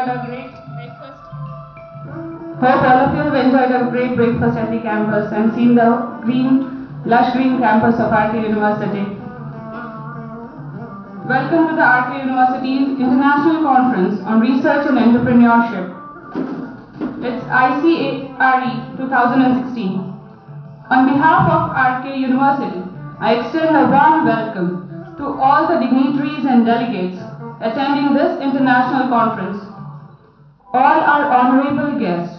enjoyed a great breakfast. Hope all of you have enjoyed a great breakfast at the campus and seen the lush green campus of RK University. Welcome to the RK University's International Conference on Research and Entrepreneurship. It's ICARE 2016. On behalf of RK University, I extend a warm welcome to all the dignitaries and delegates attending this international conference, all our honorable guests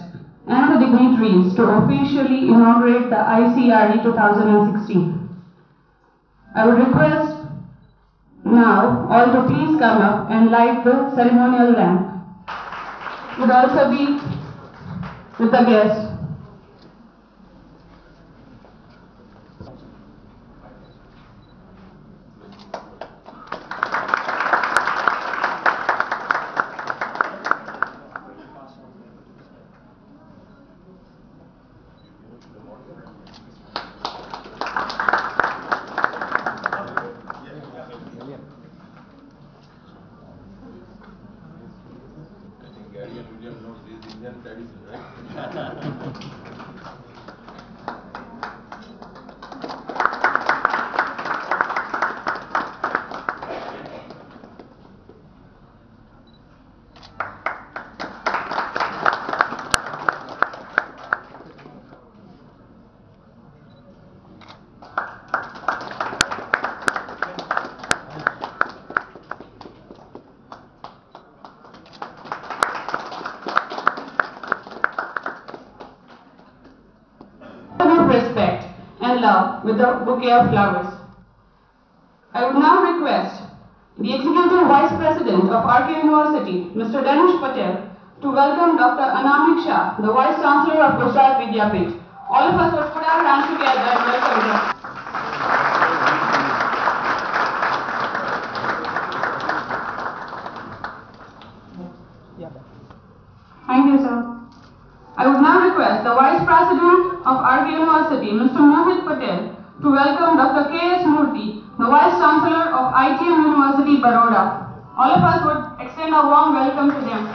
and the dignitaries to officially inaugurate the ICARE 2016. I would request now all to please come up and light the ceremonial lamp. It would also be with the guests. Respect and love with a bouquet of flowers. I would now request the Executive Vice President of RK University, Mr. Danish Patel, to welcome Dr. Anamik Shah, the Vice Chancellor of Gujarat Vidyapith. All of us would put our hands together and welcome him. Thank you, sir. I would now request the Vice President of RK University, Mr. Mohit Patel, to welcome Dr. K.S. Murthy, the Vice Chancellor of ITM University, Baroda. All of us would extend a warm welcome to them.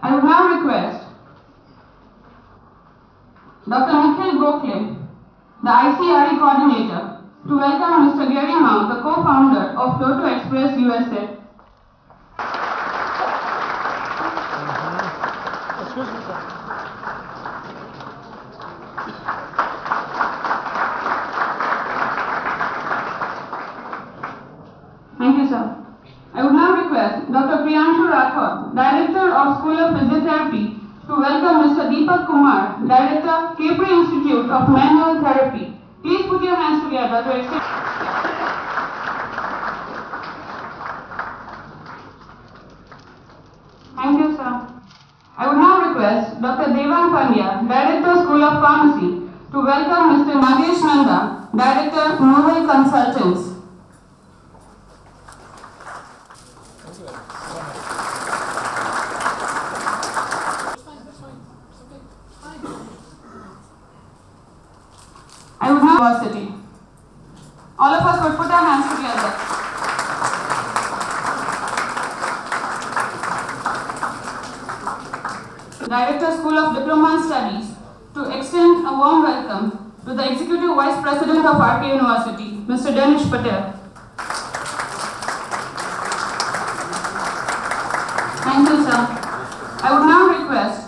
I would now request Dr. Nikhil Gokhale, the ICARE Coordinator, to welcome Mr. Gary Mount, the co-founder of Flow to Express USA. Excuse me, sir. Thank you, sir. I would now request Dr. Priyanshu Rathod, Director of School of Physiotherapy, to welcome Mr. Deepak Kumar, Director, Capri Institute of Manual Therapy. Please put your hands together to extend. Thank you, sir. I would now request Dr. Devan Pandya, Director, School of Pharmacy, to welcome Mr. Nagesh Nanda, Director, Novel Consultants. I would now University. All of us would put our hands together. Director, School of Diploma and Studies, to extend a warm welcome to the Executive Vice President of RK University, Mr. Danish Patel. Thank you, sir. I would now request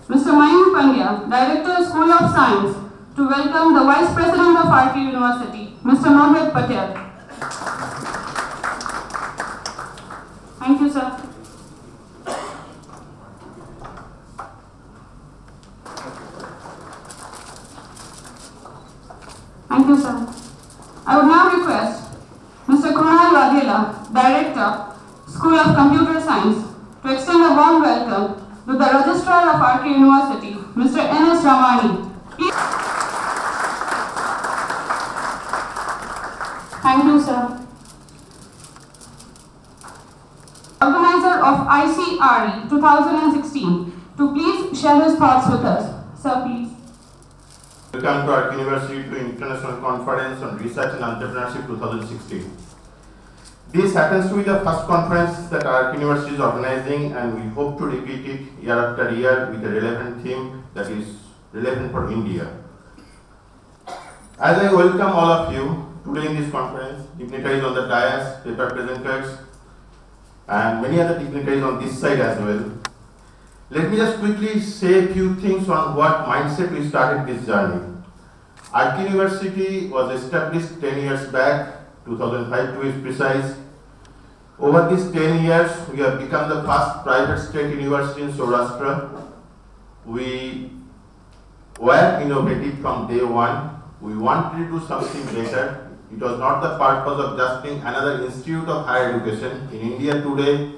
Mr. Mayur Pandya, Director, School of Science, to welcome the Vice President of RK University, Mr. Mohit Patel. Thank you, sir. Thank you, sir. I would now request Mr. Kunal Waghela, Director, School of Computer Science, to extend a warm welcome to the Registrar of RK University, Mr. N.S. Ramani. Thank you, sir. Organizer of ICARE 2016, to please share his thoughts with us. Sir, please. Welcome to ARC University to International Conference on Research and Entrepreneurship 2016. This happens to be the first conference that ARC University is organizing, and we hope to repeat it year after year with a relevant theme that is relevant for India. As I welcome all of you today in this conference, dignitaries on the dais, paper presenters, and many other dignitaries on this side as well, let me just quickly say a few things on what mindset we started this journey. ARC University was established 10 years back, 2005 to be precise. Over these 10 years, we have become the first private state university in Saurashtra. We were innovative from day one. We wanted to do something better. It was not the purpose of just being another institute of higher education. In India today,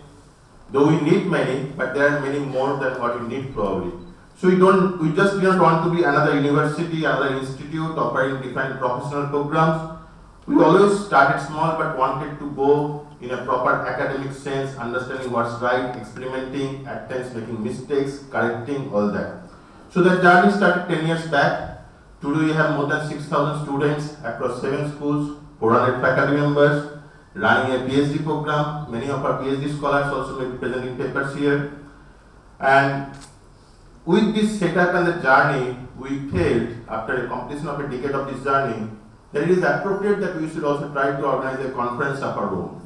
though we need many, but there are many more than what we need probably. So we just do not want to be another university, another institute offering different professional programs. We always started small but wanted to go in a proper academic sense, understanding what's right, experimenting, at times making mistakes, correcting, all that. So that journey started 10 years back. Today we have more than 6,000 students across 7 schools, 400 faculty members, running a PhD program. Many of our PhD scholars also may be presenting papers here. And with this setup and the journey, we felt after a completion of a decade of this journey that it is appropriate that we should also try to organize a conference of our own.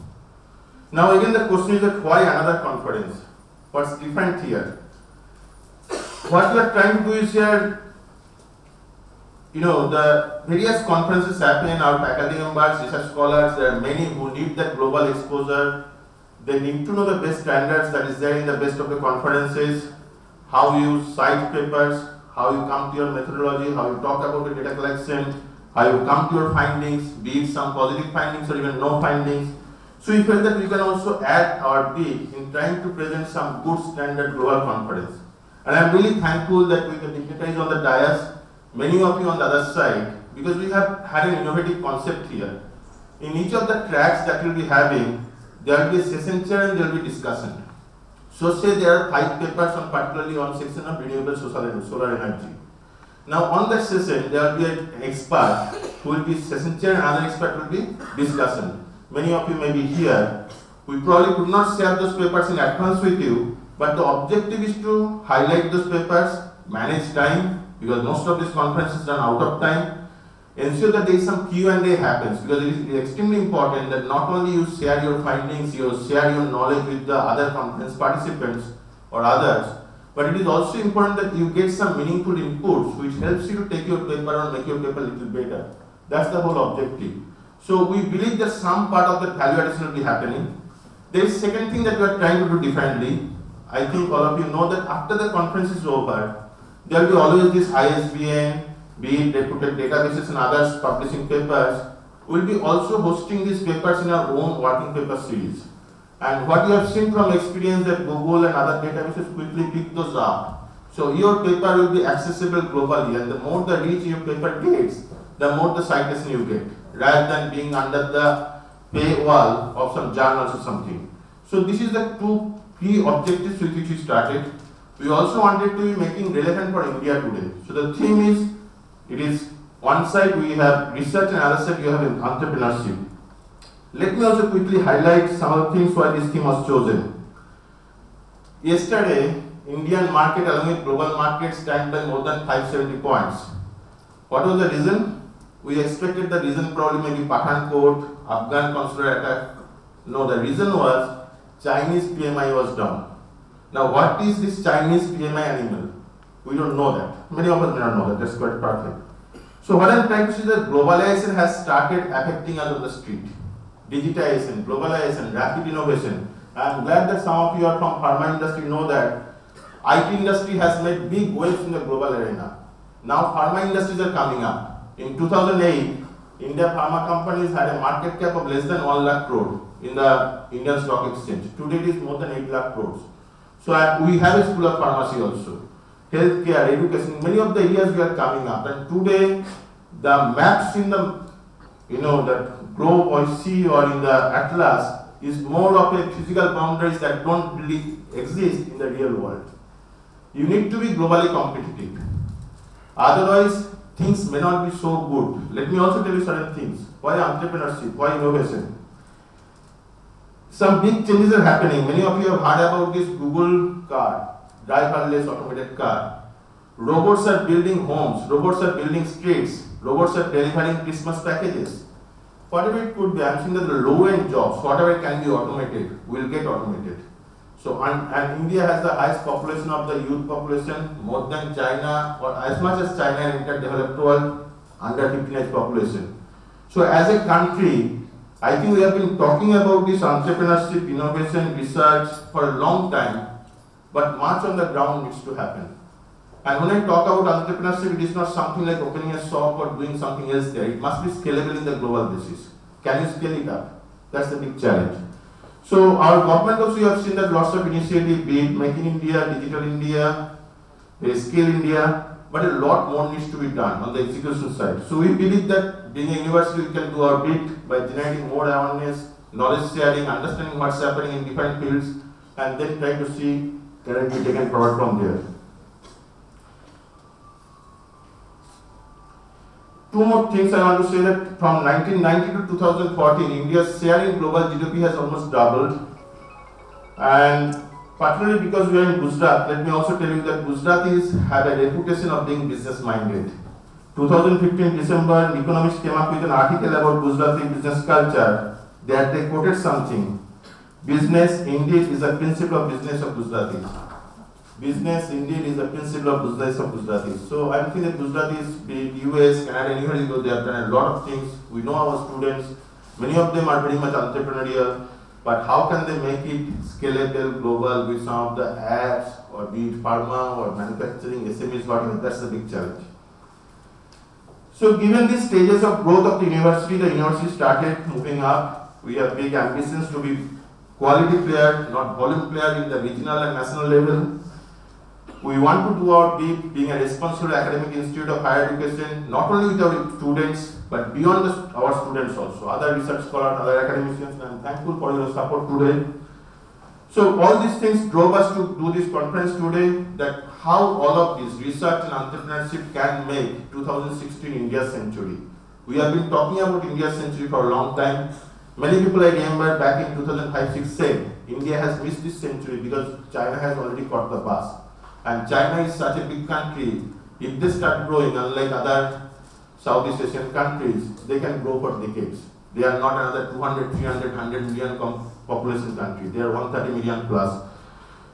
Now again the question is that why another conference? What's different here? What we are trying to do is here, the various conferences happen, our faculty members, research scholars, there are many who need that global exposure. They need to know the best standards that is there in the best of the conferences, how you cite papers, how you come to your methodology, how you talk about the data collection, how you come to your findings, be it some positive findings or even no findings. So we felt that we can also add our bit in trying to present some good standard global conference. And I am really thankful that with the dignitaries on the dais, many of you on the other side, because we have had an innovative concept here. In each of the tracks that we will be having, there will be a session chair and there will be discussion. So say there are 5 papers on particularly on section of renewable solar energy. Now on that session, there will be an expert who will be session chair and another expert will be discussion. Many of you may be here. We probably could not share those papers in advance with you, but the objective is to highlight those papers, manage time, because most of these conferences run out of time, ensure that there is some Q&A happens, because it is extremely important that not only you share your findings, you share your knowledge with the other conference participants or others, but it is also important that you get some meaningful inputs which helps you to take your paper and make your paper a little better. That's the whole objective. So we believe that some part of the value addition will be happening. There is second thing that we are trying to do differently. I think all of you know that after the conference is over, there will be always this ISBN, be it reputed databases and others publishing papers. We will be also hosting these papers in our own working paper series. And what you have seen from experience that Google and other databases quickly pick those up. So your paper will be accessible globally, and the more the reach your paper gets, the more the citation you get, rather than being under the paywall of some journals or something. So this is the 2 key objectives with which we started. We also wanted to be making relevant for India today. So the theme is, it is one side we have research and other side you have entrepreneurship. Let me also quickly highlight some of the things why this theme was chosen. Yesterday, Indian market along with global market stand by more than 570 points. What was the reason? We expected the reason probably maybe Pathankot, Afghan consular attack. No, the reason was Chinese PMI was down. Now what is this Chinese PMI animal? We don't know that. Many of us may not know that. That's quite perfect. So what I'm trying to say is that globalization has started affecting us on the street. Digitization, globalization, rapid innovation. I'm glad that some of you are from pharma industry know that IT industry has made big waves in the global arena. Now pharma industries are coming up. In 2008, India pharma companies had a market cap of less than 1 lakh crore in the Indian Stock Exchange. Today it is more than 8 lakh crores. So we have a school of pharmacy also. Healthcare, education, many of the areas we are coming up. And today the maps in the that globe or sea or in the atlas is more of a physical boundaries that don't really exist in the real world. You need to be globally competitive. Otherwise, things may not be so good. Let me also tell you certain things. Why entrepreneurship? Why innovation? Some big changes are happening. Many of you have heard about this Google car, driverless automated car. Robots are building homes, robots are building streets, robots are delivering Christmas packages. Whatever it could be, I'm saying that the low-end jobs, whatever can be automated, will get automated. So, and India has the highest population of the youth population, more than China, or as much as China in developed world, under 15 age population. So, as a country, I think we have been talking about this entrepreneurship, innovation, research for a long time, but much on the ground needs to happen. And when I talk about entrepreneurship, it is not something like opening a shop or doing something else there. It must be scalable in the global basis. Can you scale it up? That's the big challenge. So our government also, you have seen that lots of initiatives, be it Make in India, Digital India, Scale India, but a lot more needs to be done on the execution side. So we believe that being a university, we can do our bit by generating more awareness, knowledge sharing, understanding what's happening in different fields, and then try to see can it be taken forward from there. Two more things I want to say, that from 1990 to 2014, India's share in global GDP has almost doubled. And particularly because we are in Gujarat, let me also tell you that Gujaratis have a reputation of being business-minded. 2015 December, Economist came up with an article about Gujarati business culture. There they quoted something. Business indeed is a principle of business of Gujaratis. Business indeed is a principle of business of Gujaratis. So I think that Gujaratis, be it US, Canada, anywhere you go, they have done a lot of things. We know our students, many of them are very much entrepreneurial, but how can they make it scalable, global with some of the apps, or be it pharma or manufacturing, SMEs, whatever, that's the big challenge. So given these stages of growth of the university started moving up. We have big ambitions to be quality player, not volume player in the regional and national level. We want to do our bit, being a responsible academic institute of higher education, not only with our students, but beyond our students also, other research scholars, other academicians, and I'm thankful for your support today. So all these things drove us to do this conference today, that how all of this research and entrepreneurship can make 2016 India's century. We have been talking about India's century for a long time. Many people, I remember back in 2005-06 said, India has missed this century because China has already caught the bus. And China is such a big country, if they start growing, unlike other Southeast Asian countries, they can grow for decades. They are not another 200, 300, 100 million population country. They are 130 million plus.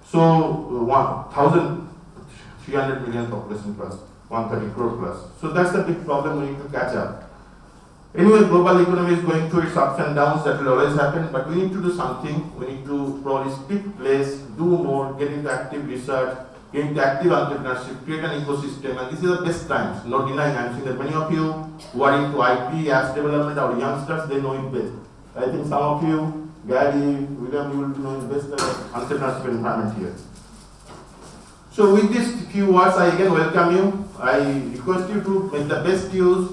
So 1,300 million population plus, 130 crore plus. So that's the big problem we need to catch up. Anyway, global economy is going through its ups and downs, that will always happen, but we need to do something. We need to probably split place, do more, get into active research, get into active entrepreneurship, create an ecosystem, and this is the best times, no denying. I'm saying that many of you who are into IP, apps development, or youngsters, they know it best. I think some of you, Gary, William, you will know best the entrepreneurship environment here. So with these few words, I again welcome you. I request you to make the best use.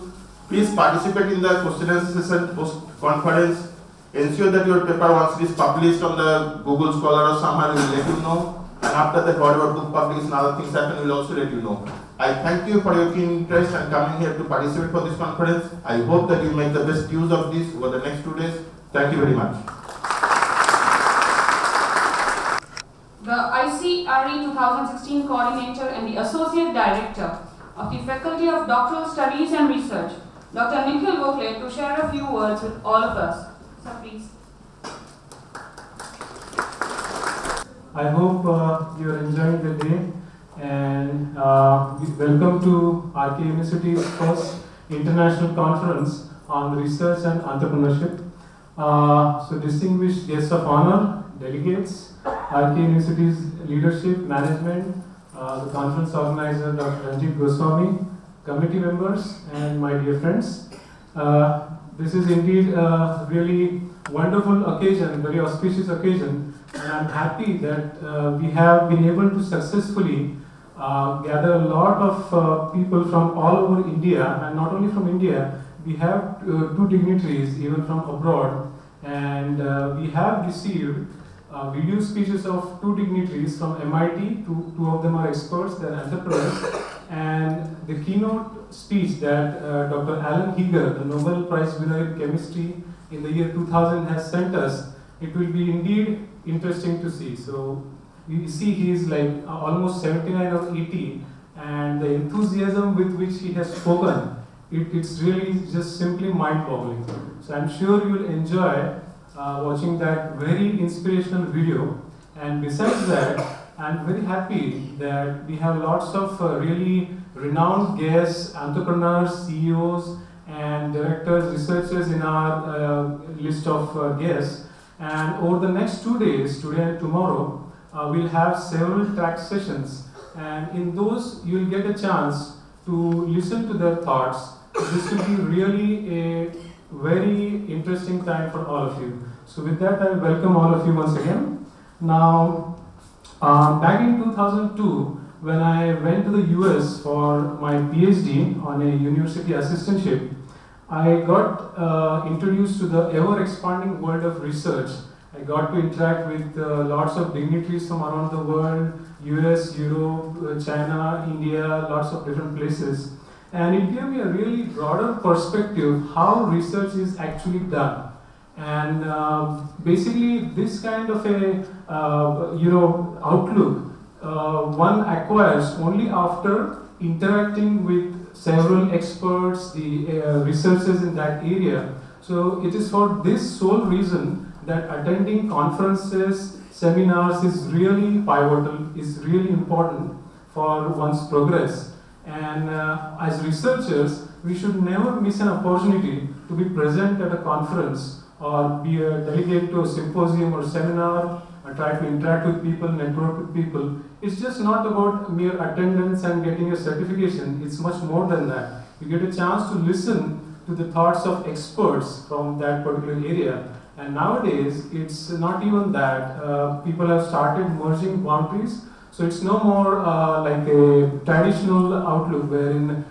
Please participate in the question and answer session post-conference. Ensure that your paper, once it is published on the Google Scholar or somewhere, we will let you know. And after that, whatever book publication and other things happen, we will also let you know. I thank you for your keen interest and coming here to participate for this conference. I hope that you make the best use of this over the next 2 days. Thank you very much. The ICRE 2016 Coordinator and the Associate Director of the Faculty of Doctoral Studies and Research, Dr. Nikhil Gokhale, to share a few words with all of us. Sir, please. I hope you are enjoying the day, and welcome to RK University's first international conference on research and entrepreneurship. So distinguished guests of honor, delegates, RK University's leadership, management, the conference organizer Dr. Ranjit Goswami, committee members, and my dear friends. This is indeed a really wonderful occasion, very auspicious occasion, and I'm happy that we have been able to successfully gather a lot of people from all over India, and not only from India. We have two dignitaries even from abroad, and we have received video speeches of two dignitaries from MIT. Two of them are experts, they're entrepreneurs. And the keynote speech that Dr. Alan Heeger, the Nobel Prize winner in chemistry in the year 2000, has sent us, it will be indeed interesting to see. So you see he is like almost 79 or 80, and the enthusiasm with which he has spoken, it's really just simply mind-boggling. So I'm sure you'll enjoy watching that very inspirational video. And besides that, I'm very happy that we have lots of really renowned guests, entrepreneurs, CEOs, and directors, researchers in our list of guests. And over the next 2 days, today and tomorrow, we'll have several track sessions. And in those, you'll get a chance to listen to their thoughts. This will be really a very interesting time for all of you. So with that, I welcome all of you once again. Now, back in 2002, when I went to the US for my PhD on a university assistantship, I got introduced to the ever-expanding world of research. I got to interact with lots of dignitaries from around the world, US, Europe, China, India, lots of different places. And it gave me a really broader perspective how research is actually done. And basically, this kind of a outlook one acquires only after interacting with several experts, the researchers in that area. So it is for this sole reason that attending conferences, seminars is really pivotal, is really important for one's progress. And as researchers, we should never miss an opportunity to be present at a conference or be a delegate to a symposium or seminar, or try to interact with people, network with people. It's just not about mere attendance and getting a certification. It's much more than that. You get a chance to listen to the thoughts of experts from that particular area. And nowadays, it's not even that. People have started merging boundaries. So it's no more like a traditional outlook wherein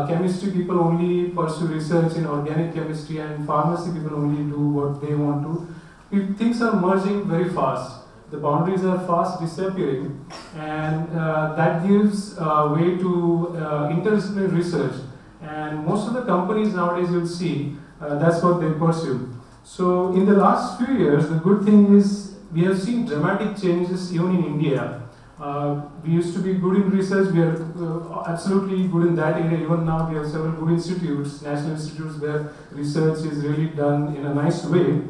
chemistry people only pursue research in organic chemistry and pharmacy people only do what they want to. Things are merging very fast. The boundaries are fast disappearing, and that gives way to interdisciplinary research. And most of the companies nowadays, you'll see, that's what they pursue. So in the last few years, the good thing is we have seen dramatic changes even in India. We used to be good in research, we are absolutely good in that area. Even now we have several good institutes, national institutes where research is really done in a nice way.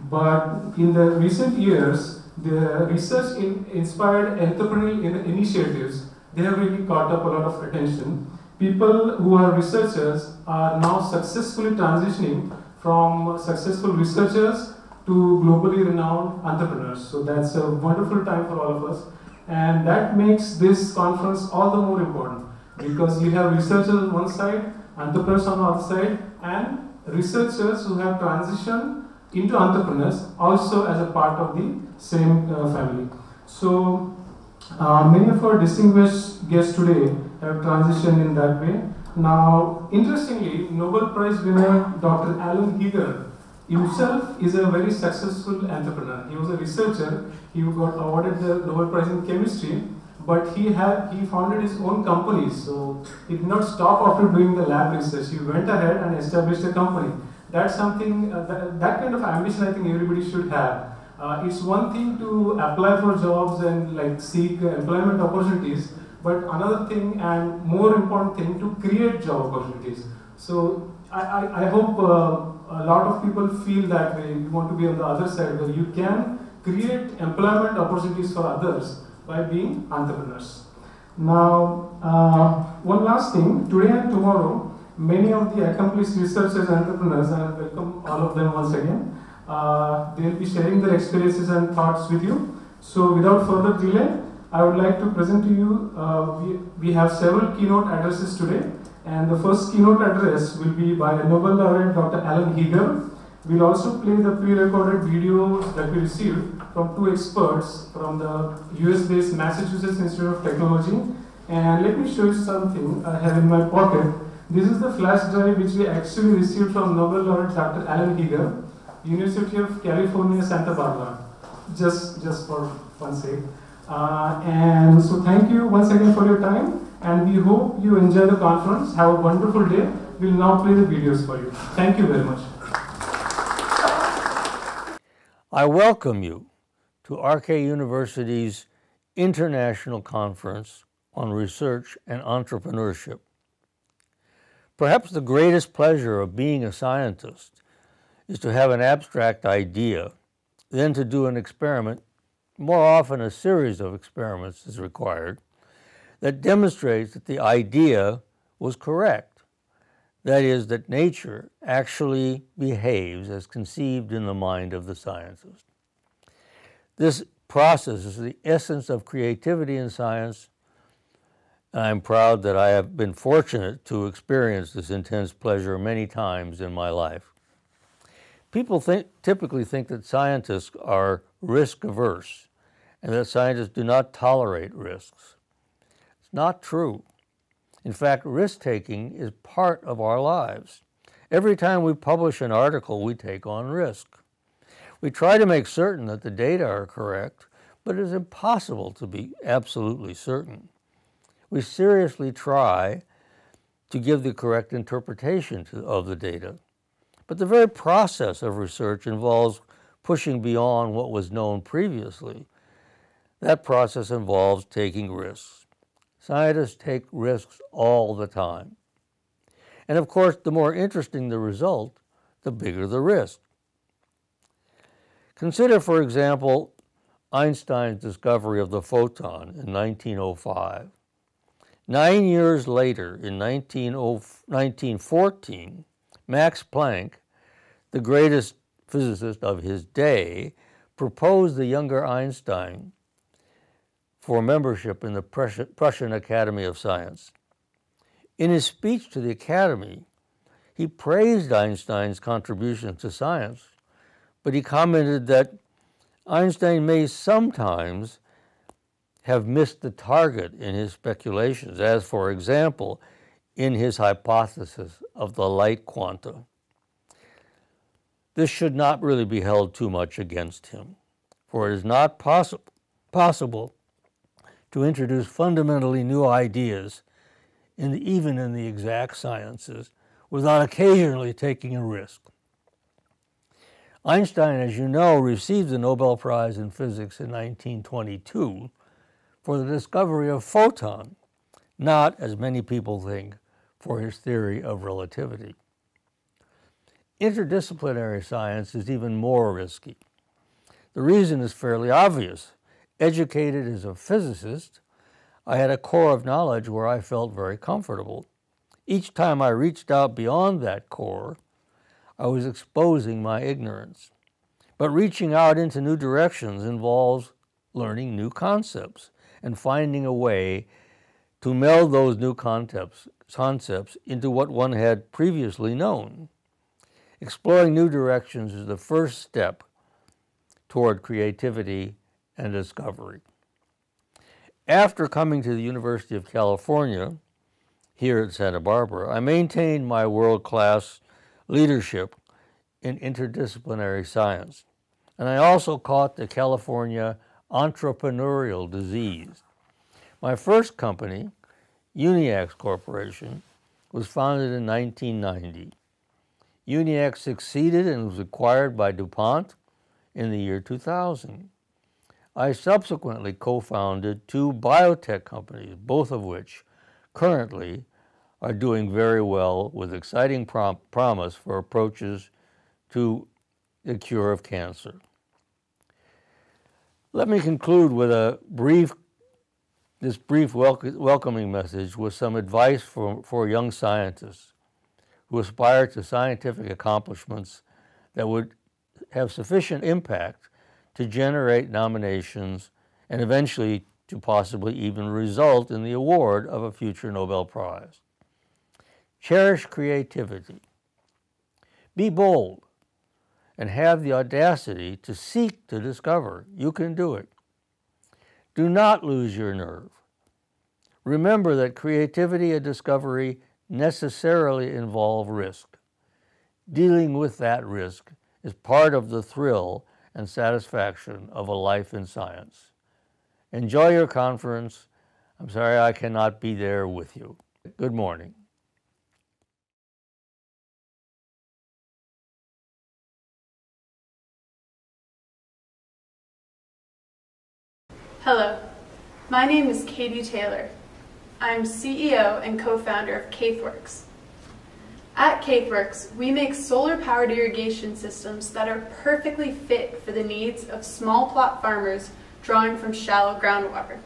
But in the recent years, the research inspired entrepreneurial initiatives, they have really caught up a lot of attention. People who are researchers are now successfully transitioning from successful researchers to globally renowned entrepreneurs. So that's a wonderful time for all of us. And that makes this conference all the more important because you have researchers on one side, entrepreneurs on the other side, and researchers who have transitioned into entrepreneurs also as a part of the same family. So many of our distinguished guests today have transitioned in that way. Now, interestingly, Nobel Prize winner Dr. Alan Heeger himself is a very successful entrepreneur. He was a researcher. He got awarded the Nobel Prize in chemistry, but he founded his own companies. So he did not stop after doing the lab research. He went ahead and established a company. That's something, that kind of ambition I think everybody should have. It's one thing to apply for jobs and like seek employment opportunities, but another thing and more important thing to create job opportunities. So I hope a lot of people feel that way. You want to be on the other side where you can create employment opportunities for others by being entrepreneurs. Now, one last thing, today and tomorrow, many of the accomplished researchers and entrepreneurs, and I welcome all of them once again, they will be sharing their experiences and thoughts with you. So without further delay, I would like to present to you, we have several keynote addresses today. And the first keynote address will be by Nobel laureate Dr. Alan Heeger. We'll also play the pre-recorded videos that we received from two experts from the US-based Massachusetts Institute of Technology. And let me show you something I have in my pocket. This is the flash drive which we actually received from Nobel laureate Dr. Alan Heeger, University of California, Santa Barbara. just for fun's sake. And so thank you once again for your time, and we hope you enjoy the conference. Have a wonderful day. We'll now play the videos for you. Thank you very much. I welcome you to RK University's International Conference on Research and Entrepreneurship. Perhaps the greatest pleasure of being a scientist is to have an abstract idea, then to do an experiment, more often a series of experiments is required, that demonstrates that the idea was correct. That is, that nature actually behaves as conceived in the mind of the scientist. This process is the essence of creativity in science. I'm proud that I have been fortunate to experience this intense pleasure many times in my life. People typically think that scientists are risk averse and that scientists do not tolerate risks. It's not true. In fact, risk-taking is part of our lives. Every time we publish an article, we take on risk. We try to make certain that the data are correct, but it is impossible to be absolutely certain. We seriously try to give the correct interpretation of the data. But the very process of research involves pushing beyond what was known previously. That process involves taking risks. Scientists take risks all the time. And of course, the more interesting the result, the bigger the risk. Consider, for example, Einstein's discovery of the photon in 1905. 9 years later, in 1914, Max Planck, the greatest physicist of his day, proposed the younger Einstein for membership in the Prussian Academy of Science. In his speech to the Academy, he praised Einstein's contribution to science, but he commented that Einstein may sometimes have missed the target in his speculations, as, for example, in his hypothesis of the light quanta. This should not really be held too much against him, for it is not possible to introduce fundamentally new ideas even in the exact sciences without occasionally taking a risk. Einstein, as you know, received the Nobel Prize in Physics in 1922 for the discovery of photon, not, as many people think, for his theory of relativity. Interdisciplinary science is even more risky. The reason is fairly obvious. Educated as a physicist, I had a core of knowledge where I felt very comfortable. Each time I reached out beyond that core, I was exposing my ignorance. But reaching out into new directions involves learning new concepts and finding a way to meld those new concepts into what one had previously known. Exploring new directions is the first step toward creativity and discovery. After coming to the University of California, here at Santa Barbara, I maintained my world-class leadership in interdisciplinary science. And I also caught the California entrepreneurial disease. My first company, Uniax Corporation, was founded in 1990. Uniax succeeded and was acquired by DuPont in the year 2000. I subsequently co-founded 2 biotech companies, both of which currently are doing very well with exciting promise for approaches to the cure of cancer. Let me conclude with this brief welcoming message with some advice for young scientists who aspire to scientific accomplishments that would have sufficient impact to generate nominations and eventually to possibly even result in the award of a future Nobel Prize. Cherish creativity. Be bold and have the audacity to seek to discover. You can do it. Do not lose your nerve. Remember that creativity and discovery necessarily involve risk. Dealing with that risk is part of the thrill and satisfaction of a life in science. Enjoy your conference. I'm sorry I cannot be there with you. Good morning. Hello, my name is Katie Taylor. I'm CEO and co-founder of KaithWorks. At KaithWorks, we make solar-powered irrigation systems that are perfectly fit for the needs of small plot farmers drawing from shallow groundwater.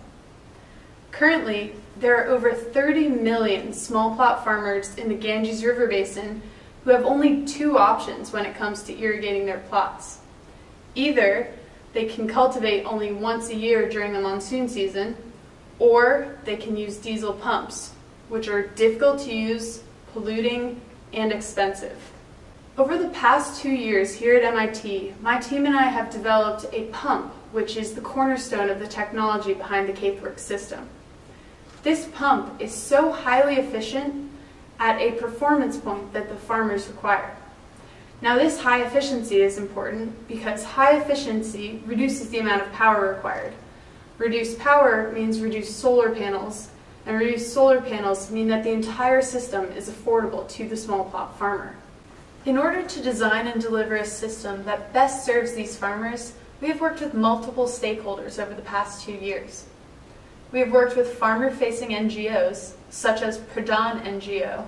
Currently, there are over 30 million small plot farmers in the Ganges River Basin who have only two options when it comes to irrigating their plots. Either they can cultivate only once a year during the monsoon season, or they can use diesel pumps, which are difficult to use, polluting, and expensive. Over the past 2 years here at MIT, my team and I have developed a pump, which is the cornerstone of the technology behind the KaithWorks system. This pump is so highly efficient at a performance point that the farmers require. Now, this high efficiency is important because high efficiency reduces the amount of power required. Reduced power means reduced solar panels, and reduced solar panels mean that the entire system is affordable to the small plot farmer. In order to design and deliver a system that best serves these farmers, we have worked with multiple stakeholders over the past 2 years. We have worked with farmer-facing NGOs, such as Pradhan NGO.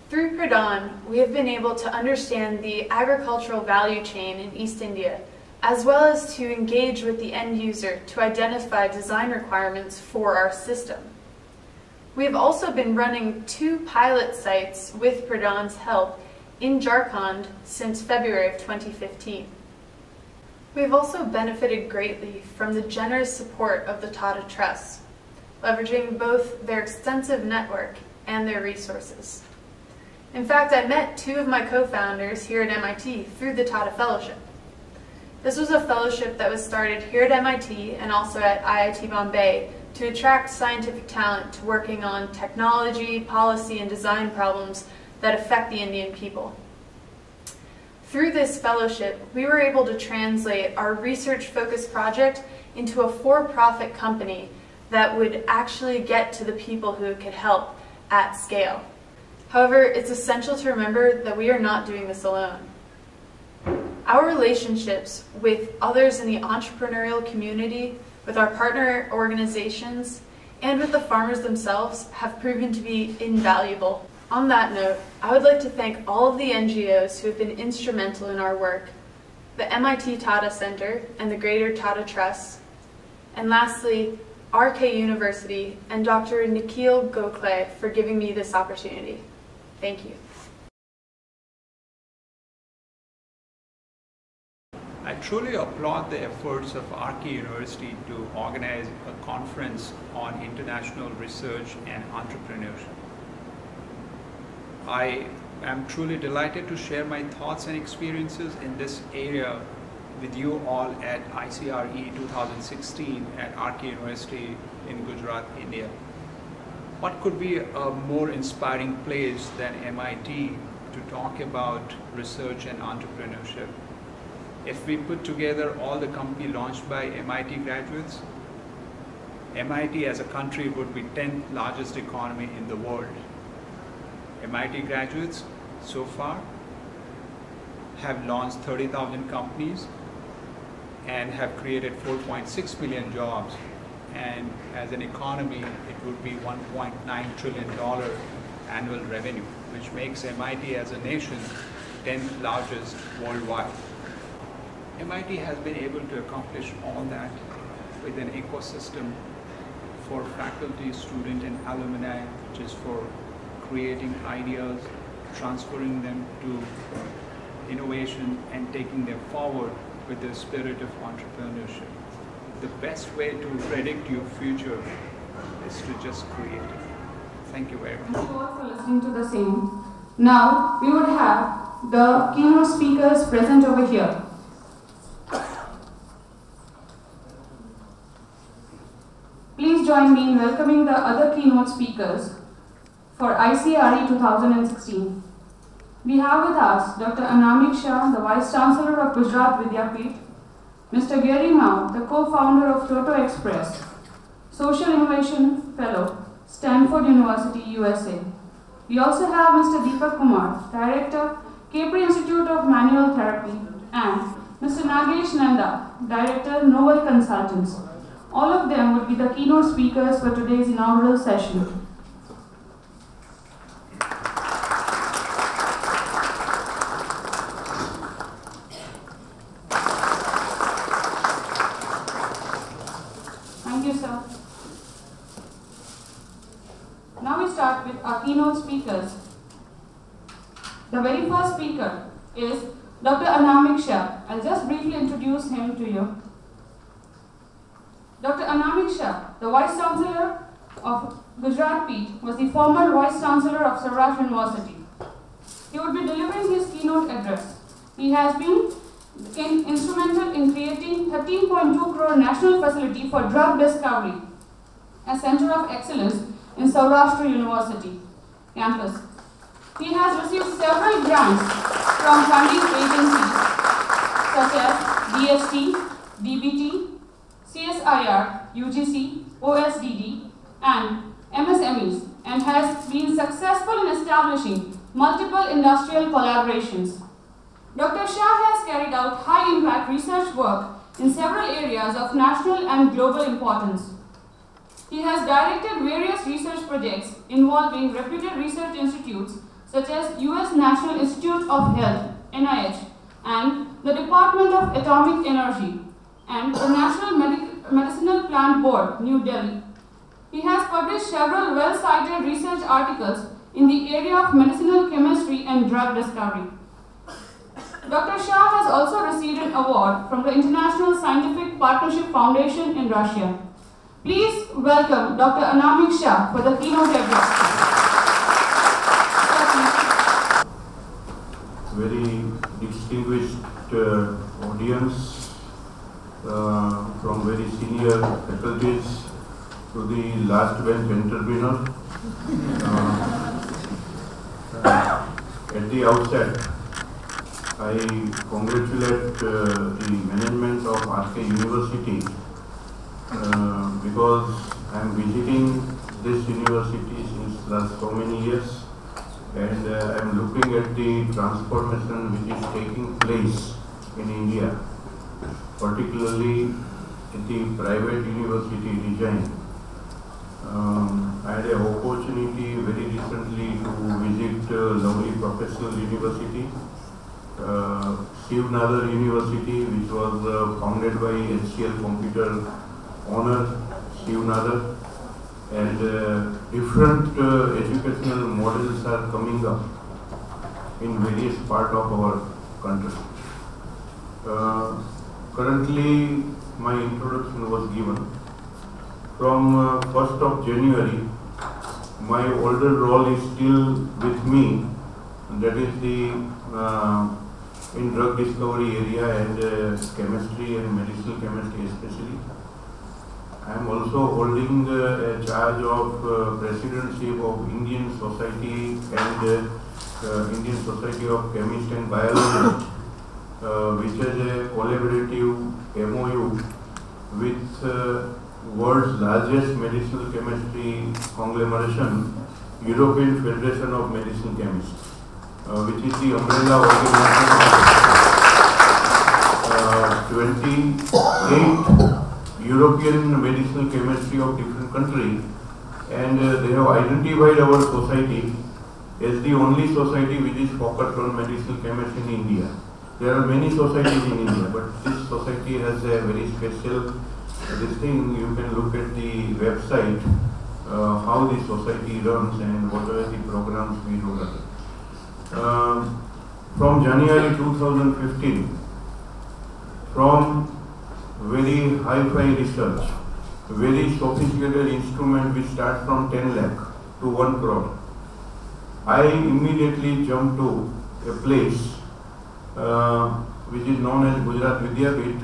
Through Pradhan, we have been able to understand the agricultural value chain in East India, as well as to engage with the end user to identify design requirements for our system. We have also been running 2 pilot sites with Pradhan's help in Jharkhand since February of 2015. We have also benefited greatly from the generous support of the Tata Trust, leveraging both their extensive network and their resources. In fact, I met 2 of my co-founders here at MIT through the Tata Fellowship. This was a fellowship that was started here at MIT and also at IIT Bombay to attract scientific talent to working on technology, policy, and design problems that affect the Indian people. Through this fellowship, we were able to translate our research-focused project into a for-profit company that would actually get to the people who it could help at scale. However, it's essential to remember that we are not doing this alone. Our relationships with others in the entrepreneurial community, with our partner organizations, and with the farmers themselves have proven to be invaluable. On that note, I would like to thank all of the NGOs who have been instrumental in our work, the MIT Tata Center and the Greater Tata Trust, and lastly, RK University and Dr. Nikhil Gokhale for giving me this opportunity. Thank you. I truly applaud the efforts of RK University to organize a conference on international research and entrepreneurship. I am truly delighted to share my thoughts and experiences in this area with you all at ICRE 2016 at RK University in Gujarat, India. What could be a more inspiring place than MIT to talk about research and entrepreneurship? If we put together all the companies launched by MIT graduates, MIT as a country would be 10th largest economy in the world. MIT graduates so far have launched 30,000 companies and have created 4.6 million jobs. And as an economy, it would be $1.9 trillion annual revenue, which makes MIT as a nation 10th largest worldwide. MIT has been able to accomplish all that with an ecosystem for faculty, student, and alumni, which is for creating ideas, transferring them to innovation, and taking them forward with the spirit of entrepreneurship. The best way to predict your future is to just create it. Thank you very much. Thank you all for listening to the same. Now, we would have the keynote speakers present over here. Please join me in welcoming the other keynote speakers for ICRE 2016. We have with us Dr. Anamik Shah, the Vice Chancellor of Gujarat Vidyapeeth, Mr. Gary Mao, the co-founder of Toto Express, Social Innovation Fellow, Stanford University, USA. We also have Mr. Deepak Kumar, Director, Capri Institute of Manual Therapy, and Mr. Nagesh Nanda, Director, Novel Consultants. All of them would be the keynote speakers for today's inaugural session. Thank you, sir. Now we start with our keynote speakers. The very first speaker is Dr. Anamik Shah. I'll just briefly introduce him to you. Dr. Anamik Shah, the Vice Chancellor of Gujarat Peeth, was the former Vice Chancellor of Saurashtra University. He would be delivering his keynote address. He has been instrumental in creating 13.2 crore national facility for drug discovery, a center of excellence in Saurashtra University campus. He has received several grants from funding agencies such as DST, DBT, CSIR, UGC, OSDD, and MSMEs, and has been successful in establishing multiple industrial collaborations. Dr. Shah has carried out high-impact research work in several areas of national and global importance. He has directed various research projects involving reputed research institutes such as US National Institute of Health, NIH, and the Department of Atomic Energy, and the National Medicinal Plant Board, New Delhi. He has published several well-cited research articles in the area of medicinal chemistry and drug discovery. Dr. Shah has also received an award from the International Scientific Partnership Foundation in Russia. Please welcome Dr. Anamik Shah for the keynote address. Very distinguished audience, from very senior faculties to the last bench entrepreneur. At the outset, I congratulate the management of RK University because I am visiting this university since last so many years, and I am looking at the transformation which is taking place in India, particularly at the private university design. I had an opportunity very recently to visit lovely professional university, Shiv Nadar University, which was founded by HCL Computer owner Shiv Nadar, and different educational models are coming up in various parts of our country. Currently, my introduction was given. From 1st of January, my older role is still with me, and that is the in drug discovery area and chemistry and medicinal chemistry especially. I am also holding a charge of presidency of Indian Society and Indian Society of Chemists and Biologists, which is a collaborative MOU with world's largest medicinal chemistry conglomeration, European Federation of Medicinal Chemists, which is the umbrella organization of 28 European medicinal chemistry of different countries, and they have identified our society as the only society which is focused on medicinal chemistry in India. There are many societies in India, but this society has a very special this thing. You can look at the website how the society runs and what are the programs we roll out. From January 2015, from very hi-fi research, very sophisticated instrument which start from 10 lakh to 1 crore, I immediately jumped to a place which is known as Gujarat Vidyapeeth,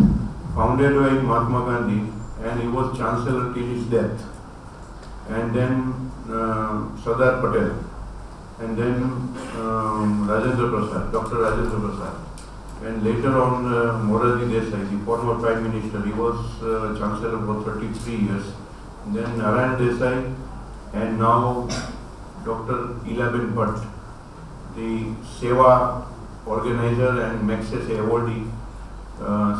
founded by Mahatma Gandhi, and he was Chancellor till his death. And then Sardar Patel, and then Rajendra Prasad, Dr. Rajendra Prasad. and later on Morarji Desai, the former Prime Minister, he was Chancellor for 33 years. Then Narayan Desai, and now Dr. Elaben Bhatt, the Seva organizer and Magsaysay awardee.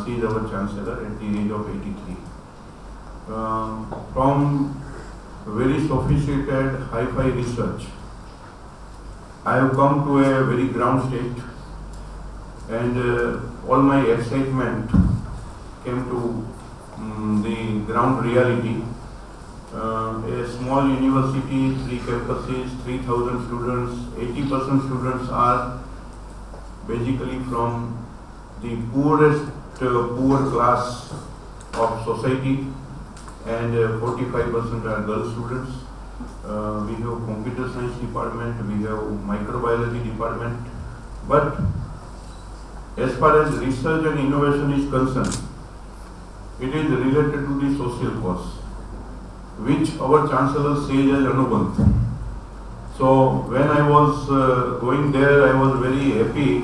She is our Chancellor at the age of 83. From very sophisticated hi-fi research, I have come to a very ground state, and all my excitement came to the ground reality. A small university, 3 campuses, 3,000 students, 80% students are basically from the poorest poor class of society, and 45% are girl students. We have computer science department, we have microbiology department, but as far as research and innovation is concerned, it is related to the social cause, which our Chancellor says as Anubandh. So when I was going there, I was very happy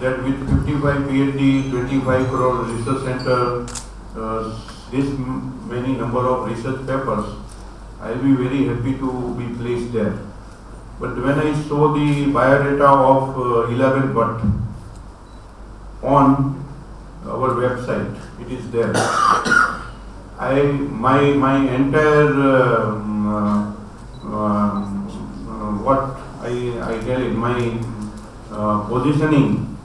that with 55 PhD, 25 crore research center, this many number of research papers, I will be very happy to be placed there. But when I saw the biodata of Elaben Bhatt on our website, it is there. My entire what I tell it, my positioning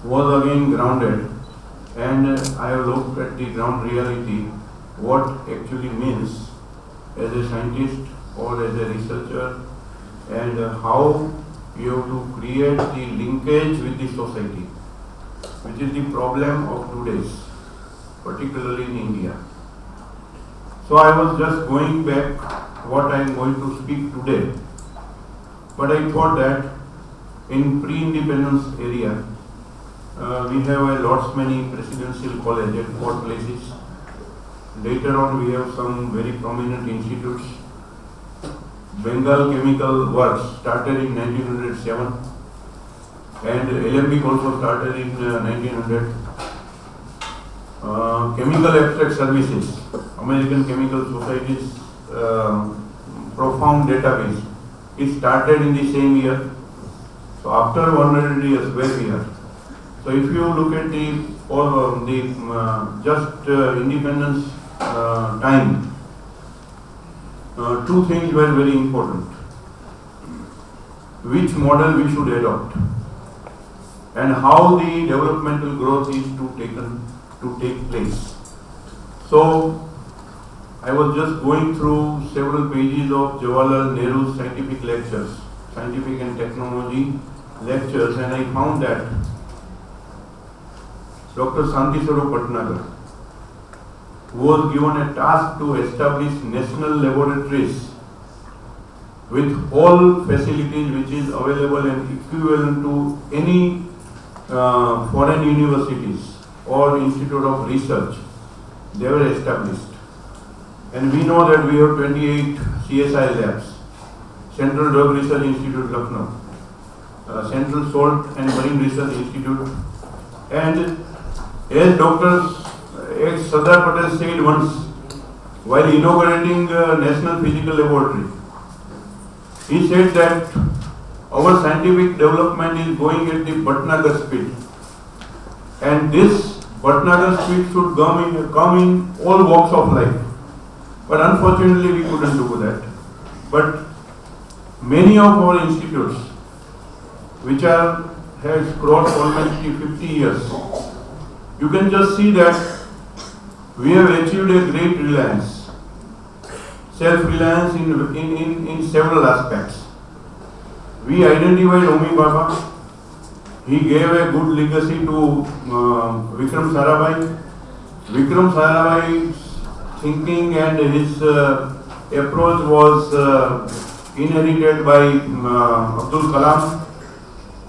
was again grounded, and I have looked at the ground reality, what actually means as a scientist or as a researcher, and how you have to create the linkage with the society, which is the problem of today's, particularly in India. So I was just going back what I am going to speak today, but I thought that in pre-independence area, we have a lots many presidential colleges at 4 places. Later on we have some very prominent institutes. Bengal Chemical Works started in 1907, and Alembic also started in 1900. Chemical Abstract Services, American Chemical Society's profound database, it started in the same year. So after 100 years, where we are. So if you look at the independence time, 2 things were very important. Which model we should adopt, and how the developmental growth is to take place. So I was just going through several pages of Jawaharlal Nehru's scientific lectures, scientific and technology lectures, and I found that Dr. Shanti Swarup Bhatnagar was given a task to establish national laboratories with all facilities which is available and equivalent to any foreign universities or institute of research. They were established. And we know that we have 28 CSI labs, Central Drug Research Institute, Lucknow, Central Salt and Marine Research Institute, and as Dr. Sardar Patel said once while inaugurating National Physical Laboratory, he said that our scientific development is going at the Bhatnagar speed, and this Bhatnagar speed should come in all walks of life. But unfortunately we couldn't do that. But many of our institutes which has crossed almost 50 years, you can just see that we have achieved a great reliance, self-reliance in several aspects. We identified Homi Bhabha. He gave a good legacy to Vikram Sarabhai. Vikram Sarabhai's thinking and his approach was inherited by Abdul Kalam.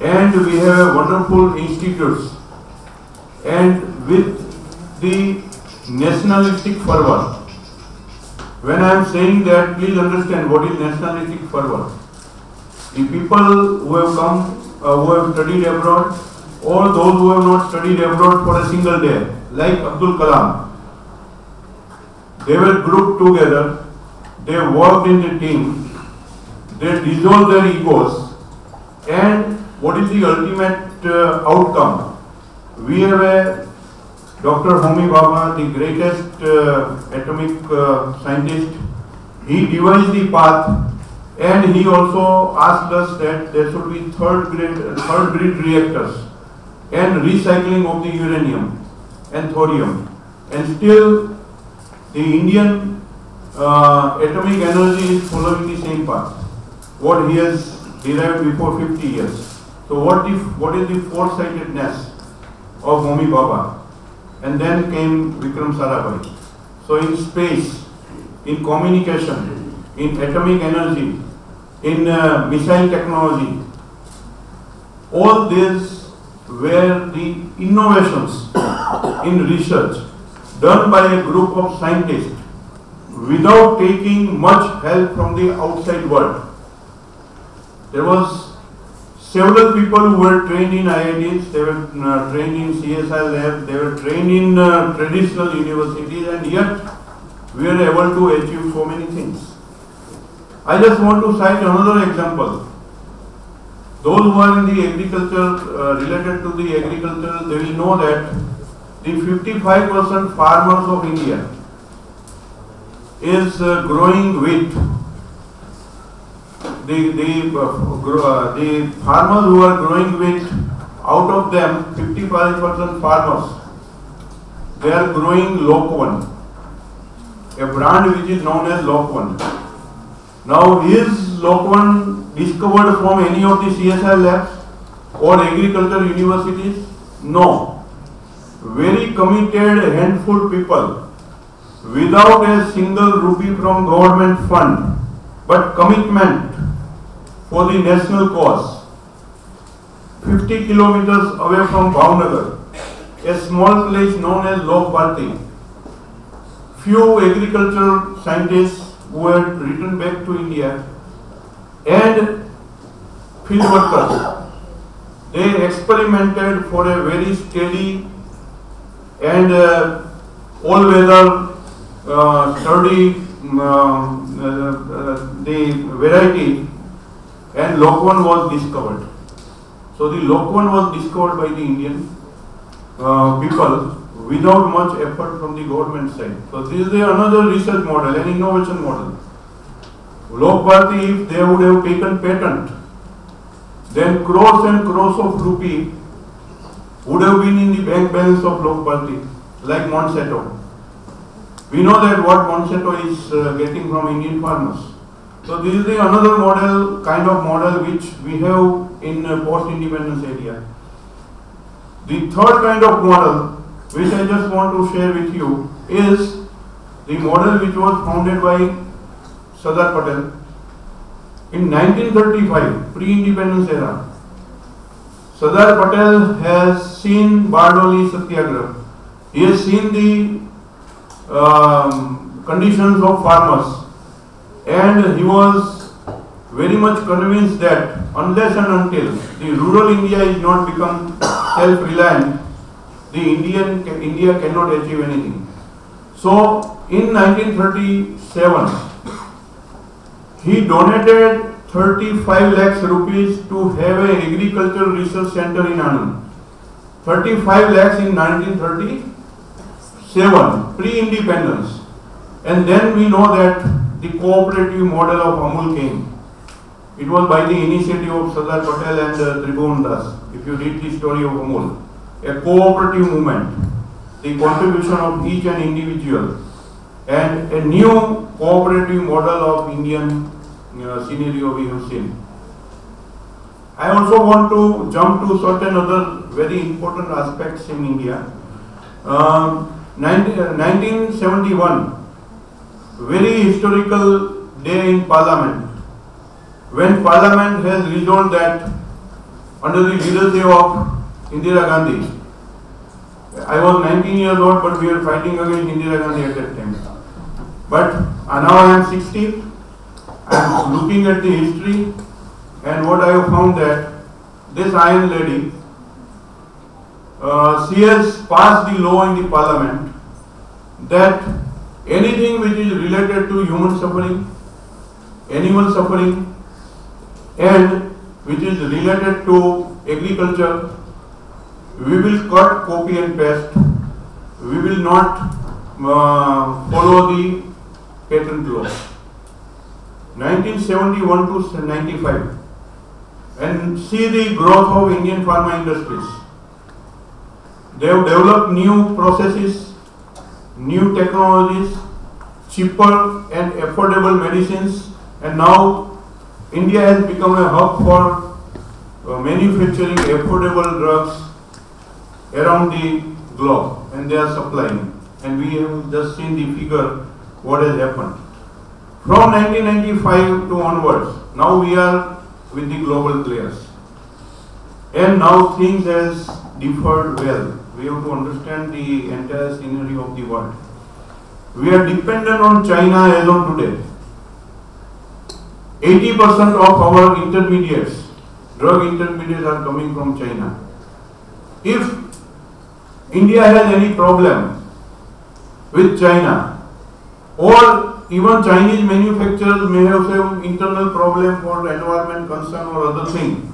And we have wonderful institutes. And with the nationalistic fervor, when I am saying that, please understand what is nationalistic fervor. The people who have come, who have studied abroad, or those who have not studied abroad for a single day, like Abdul Kalam. They were grouped together, they worked in the team, they dissolved their egos, and what is the ultimate outcome? We have a Dr. Homi Bhabha, the greatest atomic scientist. He devised the path, and he also asked us that there should be third breed reactors and recycling of the uranium and thorium. And still the Indian atomic energy is following the same path, what he has derived before 50 years. So what is the foresightedness of Homi Bhabha? And then came Vikram Sarabhai. So in space, in communication, in atomic energy, in missile technology, all these were the innovations in research done by a group of scientists without taking much help from the outside world. There was several people who were trained in IITs, they were trained in CSI labs, they were trained in traditional universities, and yet we were able to achieve so many things. I just want to cite another example. Those who are in the agriculture, related to the agriculture, they will know that the 55% farmers of India is growing wheat. The farmers who are growing wheat, out of them 55% farmers, they are growing Lok-1, a brand which is known as Lok-1. Now, is Lok-1 discovered from any of the CSI labs or agriculture universities? No. Very committed handful people without a single rupee from government fund, but commitment for the national cause. 50 kilometers away from Bhavnagar, a small place known as Lok Bharti. Few agricultural scientists who had returned back to India and field workers, they experimented for a very steady and all-weather sturdy the variety, and Lok-1 was discovered. So the Lok-1 was discovered by the Indian people without much effort from the government side. So this is another research model, an innovation model. Lok Bharti, if they would have taken patent, then crores and crores of rupee would have been in the bank balance of Lok Bharti, like Monsanto. We know that what Monsanto is getting from Indian farmers. So this is another model, kind of model which we have in post-independence area. The third kind of model which I just want to share with you is the model which was founded by Sardar Patel in 1935, pre-independence era. Sardar Patel has seen Bardoli Satyagraha. He has seen the conditions of farmers, and he was very much convinced that unless and until the rural India is not become self-reliant, the India cannot achieve anything. So in 1937, he donated 35 lakhs rupees to have an agricultural research center in Anand. 35 lakhs in 1937, pre-independence. And then we know that the cooperative model of Amul came. It was by the initiative of Sardar Patel and Tribhuvan Das. If you read the story of Amul, a cooperative movement, the contribution of each and individual, and a new cooperative model of Indian scenario we have seen. I also want to jump to certain other very important aspects in India. 1971, very historical day in Parliament, when Parliament has resolved that under the leadership of Indira Gandhi, I was 19 years old, but we were fighting against Indira Gandhi at that time. But now I am 60, I am looking at the history, and what I have found that this Iron Lady, she has passed the law in the parliament that anything which is related to human suffering, animal suffering, and which is related to agriculture, we will cut, copy and paste. We will not follow the patent law. 1971 to 95, and see the growth of Indian pharma industries. They have developed new processes, new technologies, cheaper and affordable medicines, and now India has become a hub for manufacturing affordable drugs around the globe, and they are supplying. And we have just seen the figure what has happened. From 1995 to onwards, now we are with the global players. And now things has differed well. We have to understand the entire scenario of the world. We are dependent on China as on today. 80% of our intermediates, drug intermediates, are coming from China. If India has any problem with China, or even Chinese manufacturers may have some internal problem for environment concern or other thing,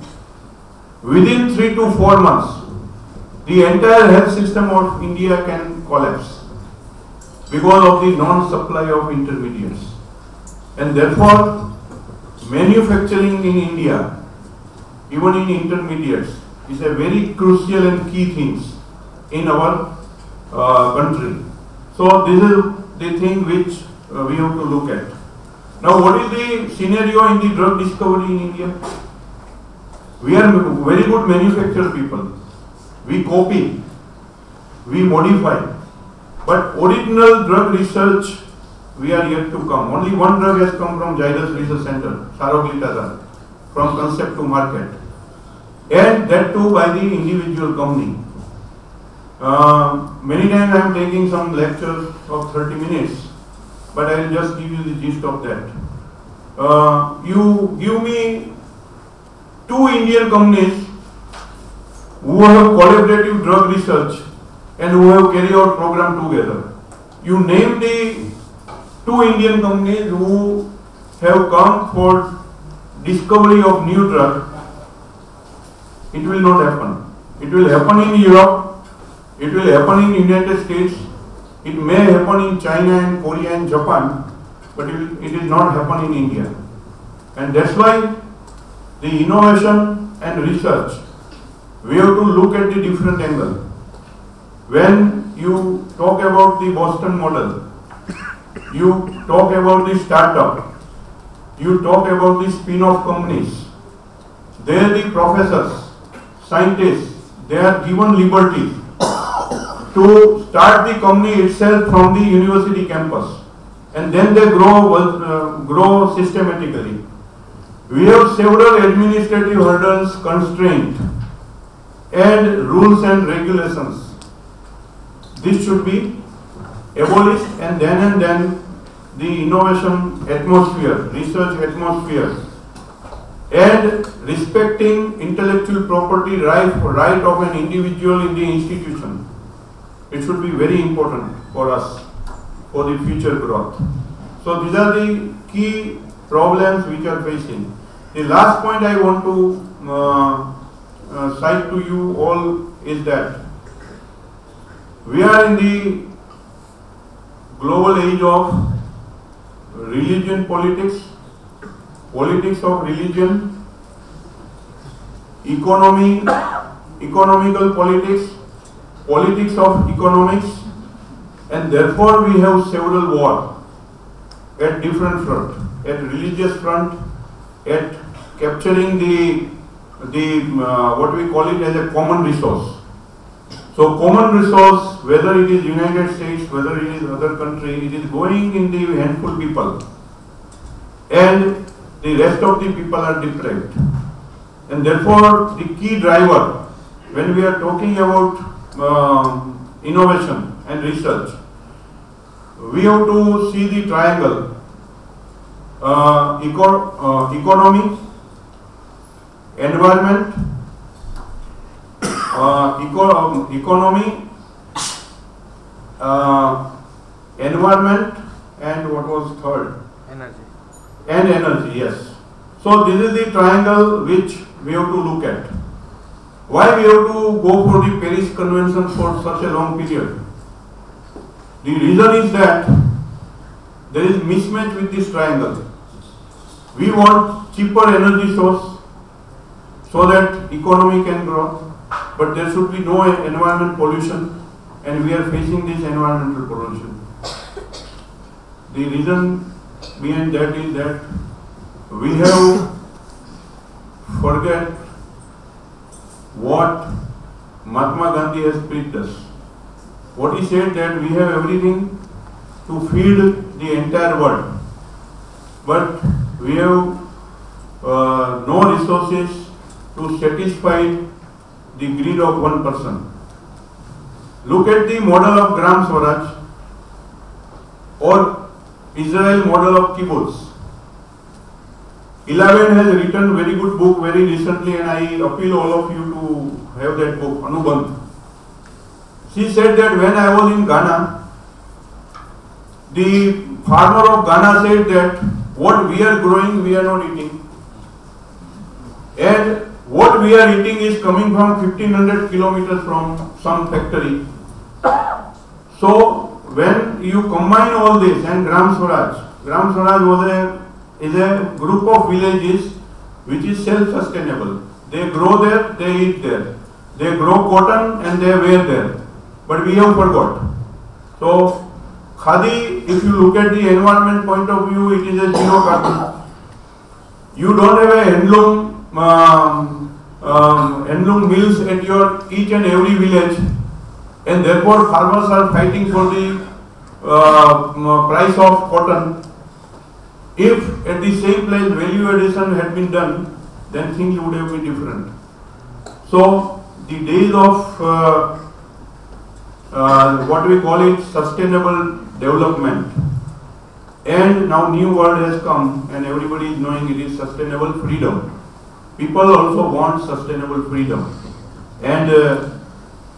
within 3 to 4 months, the entire health system of India can collapse because of the non-supply of intermediates. And therefore, manufacturing in India, even in intermediates, is a very crucial and key things in our country. So this is the thing which we have to look at. Now, what is the scenario in the drug discovery in India? We are very good manufacturer people. We copy, we modify, but original drug research we are yet to come. Only one drug has come from Zydus Research Center, saroglitazar, from concept to market, and that too by the individual company. Many times I am taking some lectures of 30 minutes, but I will just give you the gist of that. You give me 2 Indian companies who have collaborative drug research and who have carried out program together. You name the 2 Indian companies who have come for discovery of new drug, it will not happen. It will happen in Europe, it will happen in United States, it may happen in China and Korea and Japan, but it is not happen in India. And that's why the innovation and research, we have to look at the different angle. When you talk about the Boston model, you talk about the startup, you talk about the spin-off companies, there the professors, scientists, they are given liberty to start the company itself from the university campus, and then they grow systematically. We have several administrative hurdles, constraints, and rules and regulations. This should be abolished, and then the innovation atmosphere, research atmosphere, and respecting intellectual property right of an individual in the institution. It should be very important for us for the future growth. So these are the key problems which are facing. The last point I want to cite to you all is that we are in the global age of religion politics, politics of religion, economical politics, politics of economics, and therefore we have several wars at different fronts, at religious front, at capturing the what we call it as a common resource. So common resource, whether it is United States, whether it is other country, it is going in the handful people, and the rest of the people are deprived. And therefore the key driver when we are talking about innovation and research, we have to see the triangle, economy, environment, economy, environment, and what was third? Energy. And energy, yes. So this is the triangle which we have to look at. Why we have to go for the Paris Convention for such a long period? The reason is that there is mismatch with this triangle. We want cheaper energy source so that economy can grow, but there should be no environment pollution, and we are facing this environmental pollution. The reason behind that is that we have forget what Mahatma Gandhi has preached us. What he said, that we have everything to feed the entire world, but we have no resources to satisfy the greed of one person. Look at the model of Gram Swaraj or Israel model of kibbutz. 11 has written very good book very recently, and I appeal all of you to have that book, Anubandh. She said that when I was in Ghana, the farmer of Ghana said that what we are growing, we are not eating. And what we are eating is coming from 1500 kilometers from some factory. So when you combine all this, and Gram Swaraj is a group of villages which is self-sustainable. They grow there, they eat there. They grow cotton and they wear there. But we have forgot. So Khadi, if you look at the environment point of view, it is a zero carbon. You don't have a handloom mills at your each and every village, and therefore farmers are fighting for the price of cotton. If at the same place value addition had been done, then things would have been different. So the days of what we call it sustainable development, and now new word has come and everybody is knowing it is sustainable freedom. People also want sustainable freedom, and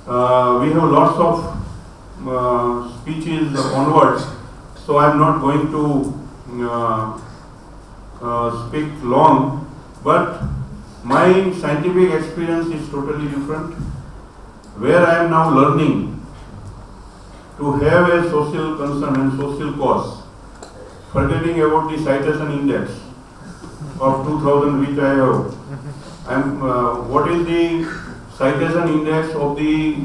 we have lots of speeches onwards, so I am not going to speak long, but my scientific experience is totally different, where I am now learning to have a social concern and social cause, forgetting about the citation index of 2000 which I have. What is the citation index of the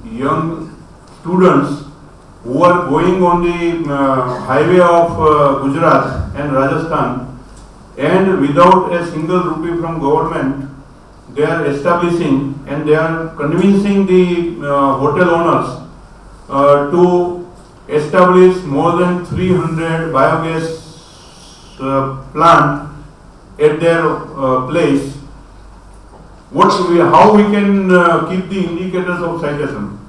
young students who are going on the highway of Gujarat and Rajasthan, and without a single rupee from government, they are establishing and they are convincing the hotel owners to establish more than 300 biogas plant at their place. How we can keep the indicators of citation,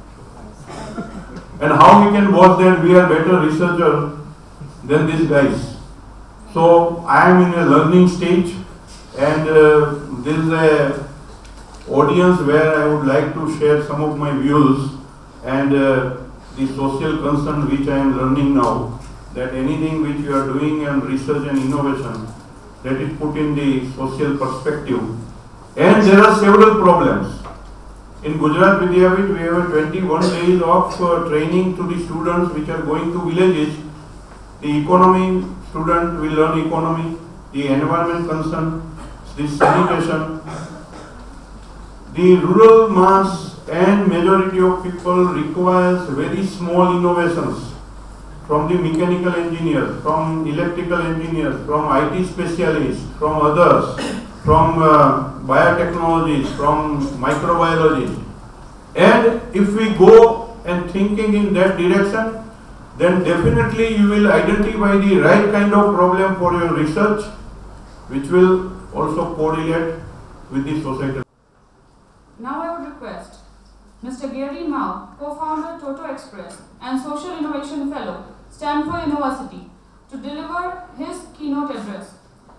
and how we can watch that we are better researcher than these guys. So I am in a learning stage, and this is a audience where I would like to share some of my views and the social concern which I am learning now, that anything which you are doing in research and innovation, that is put in the social perspective. And there are several problems. In Gujarat Vidyapith, we have 21 days of training to the students which are going to villages. The economy student will learn economy, the environment concern, the sanitation. The rural mass and majority of people requires very small innovations from the mechanical engineers, from electrical engineers, from IT specialists, from others, from biotechnologies, from microbiology. And if we go and thinking in that direction, then definitely you will identify the right kind of problem for your research, which will also correlate with the societal. Now I would request Mr. Gary Mao, co-founder Toto Express and Social Innovation Fellow, Stanford University, to deliver his keynote address.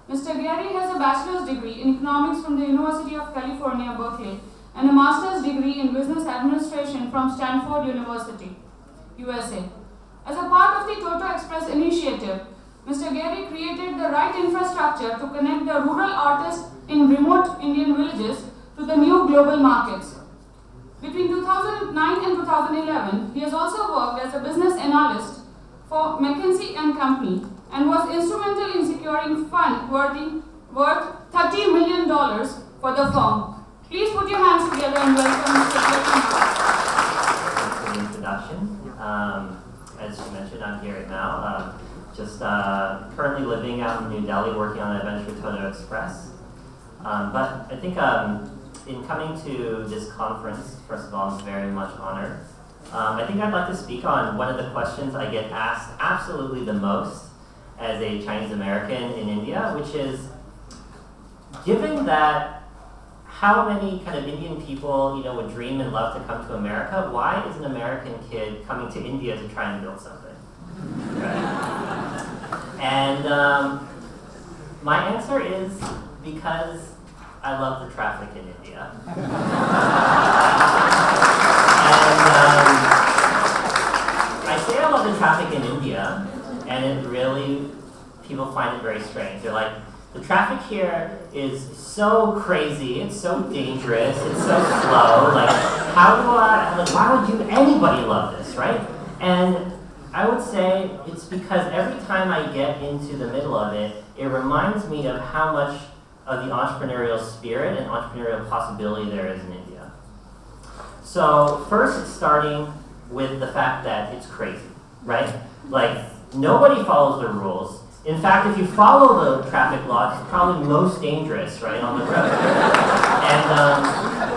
Mr. Gary has a bachelor's degree in economics from the University of California, Berkeley, and a master's degree in business administration from Stanford University, USA. As a part of the Toto Express initiative, Mr. Gary created the right infrastructure to connect the rural artists in remote Indian villages to the new global markets. Between 2009 and 2011, he has also worked as a business analyst for McKinsey & Company and was instrumental in securing fund worth $30 million for the firm. Please put your hands together and welcome Mr. Thanks for the introduction. As you mentioned, I'm Gary Mao. Just currently living out in New Delhi, working on Adventure Toto Express. But I think in coming to this conference, first of all, I'm very much honored. I think I'd like to speak on one of the questions I get asked absolutely the most as a Chinese American in India, which is, given that how many kind of Indian people, would dream and love to come to America, why is an American kid coming to India to try and build something? Right? And my answer is because I love the traffic in India. I say I love the traffic in India, and it really, people find it very strange. They're like, the traffic here is so crazy, it's so dangerous, it's so slow, why would anybody love this, right? And I would say it's because every time I get into the middle of it, it reminds me of how much of the entrepreneurial spirit and entrepreneurial possibility there is in India. So first, it's starting with the fact that it's crazy, right? Like, nobody follows the rules. In fact, if you follow the traffic law, it's probably most dangerous, right, on the road. And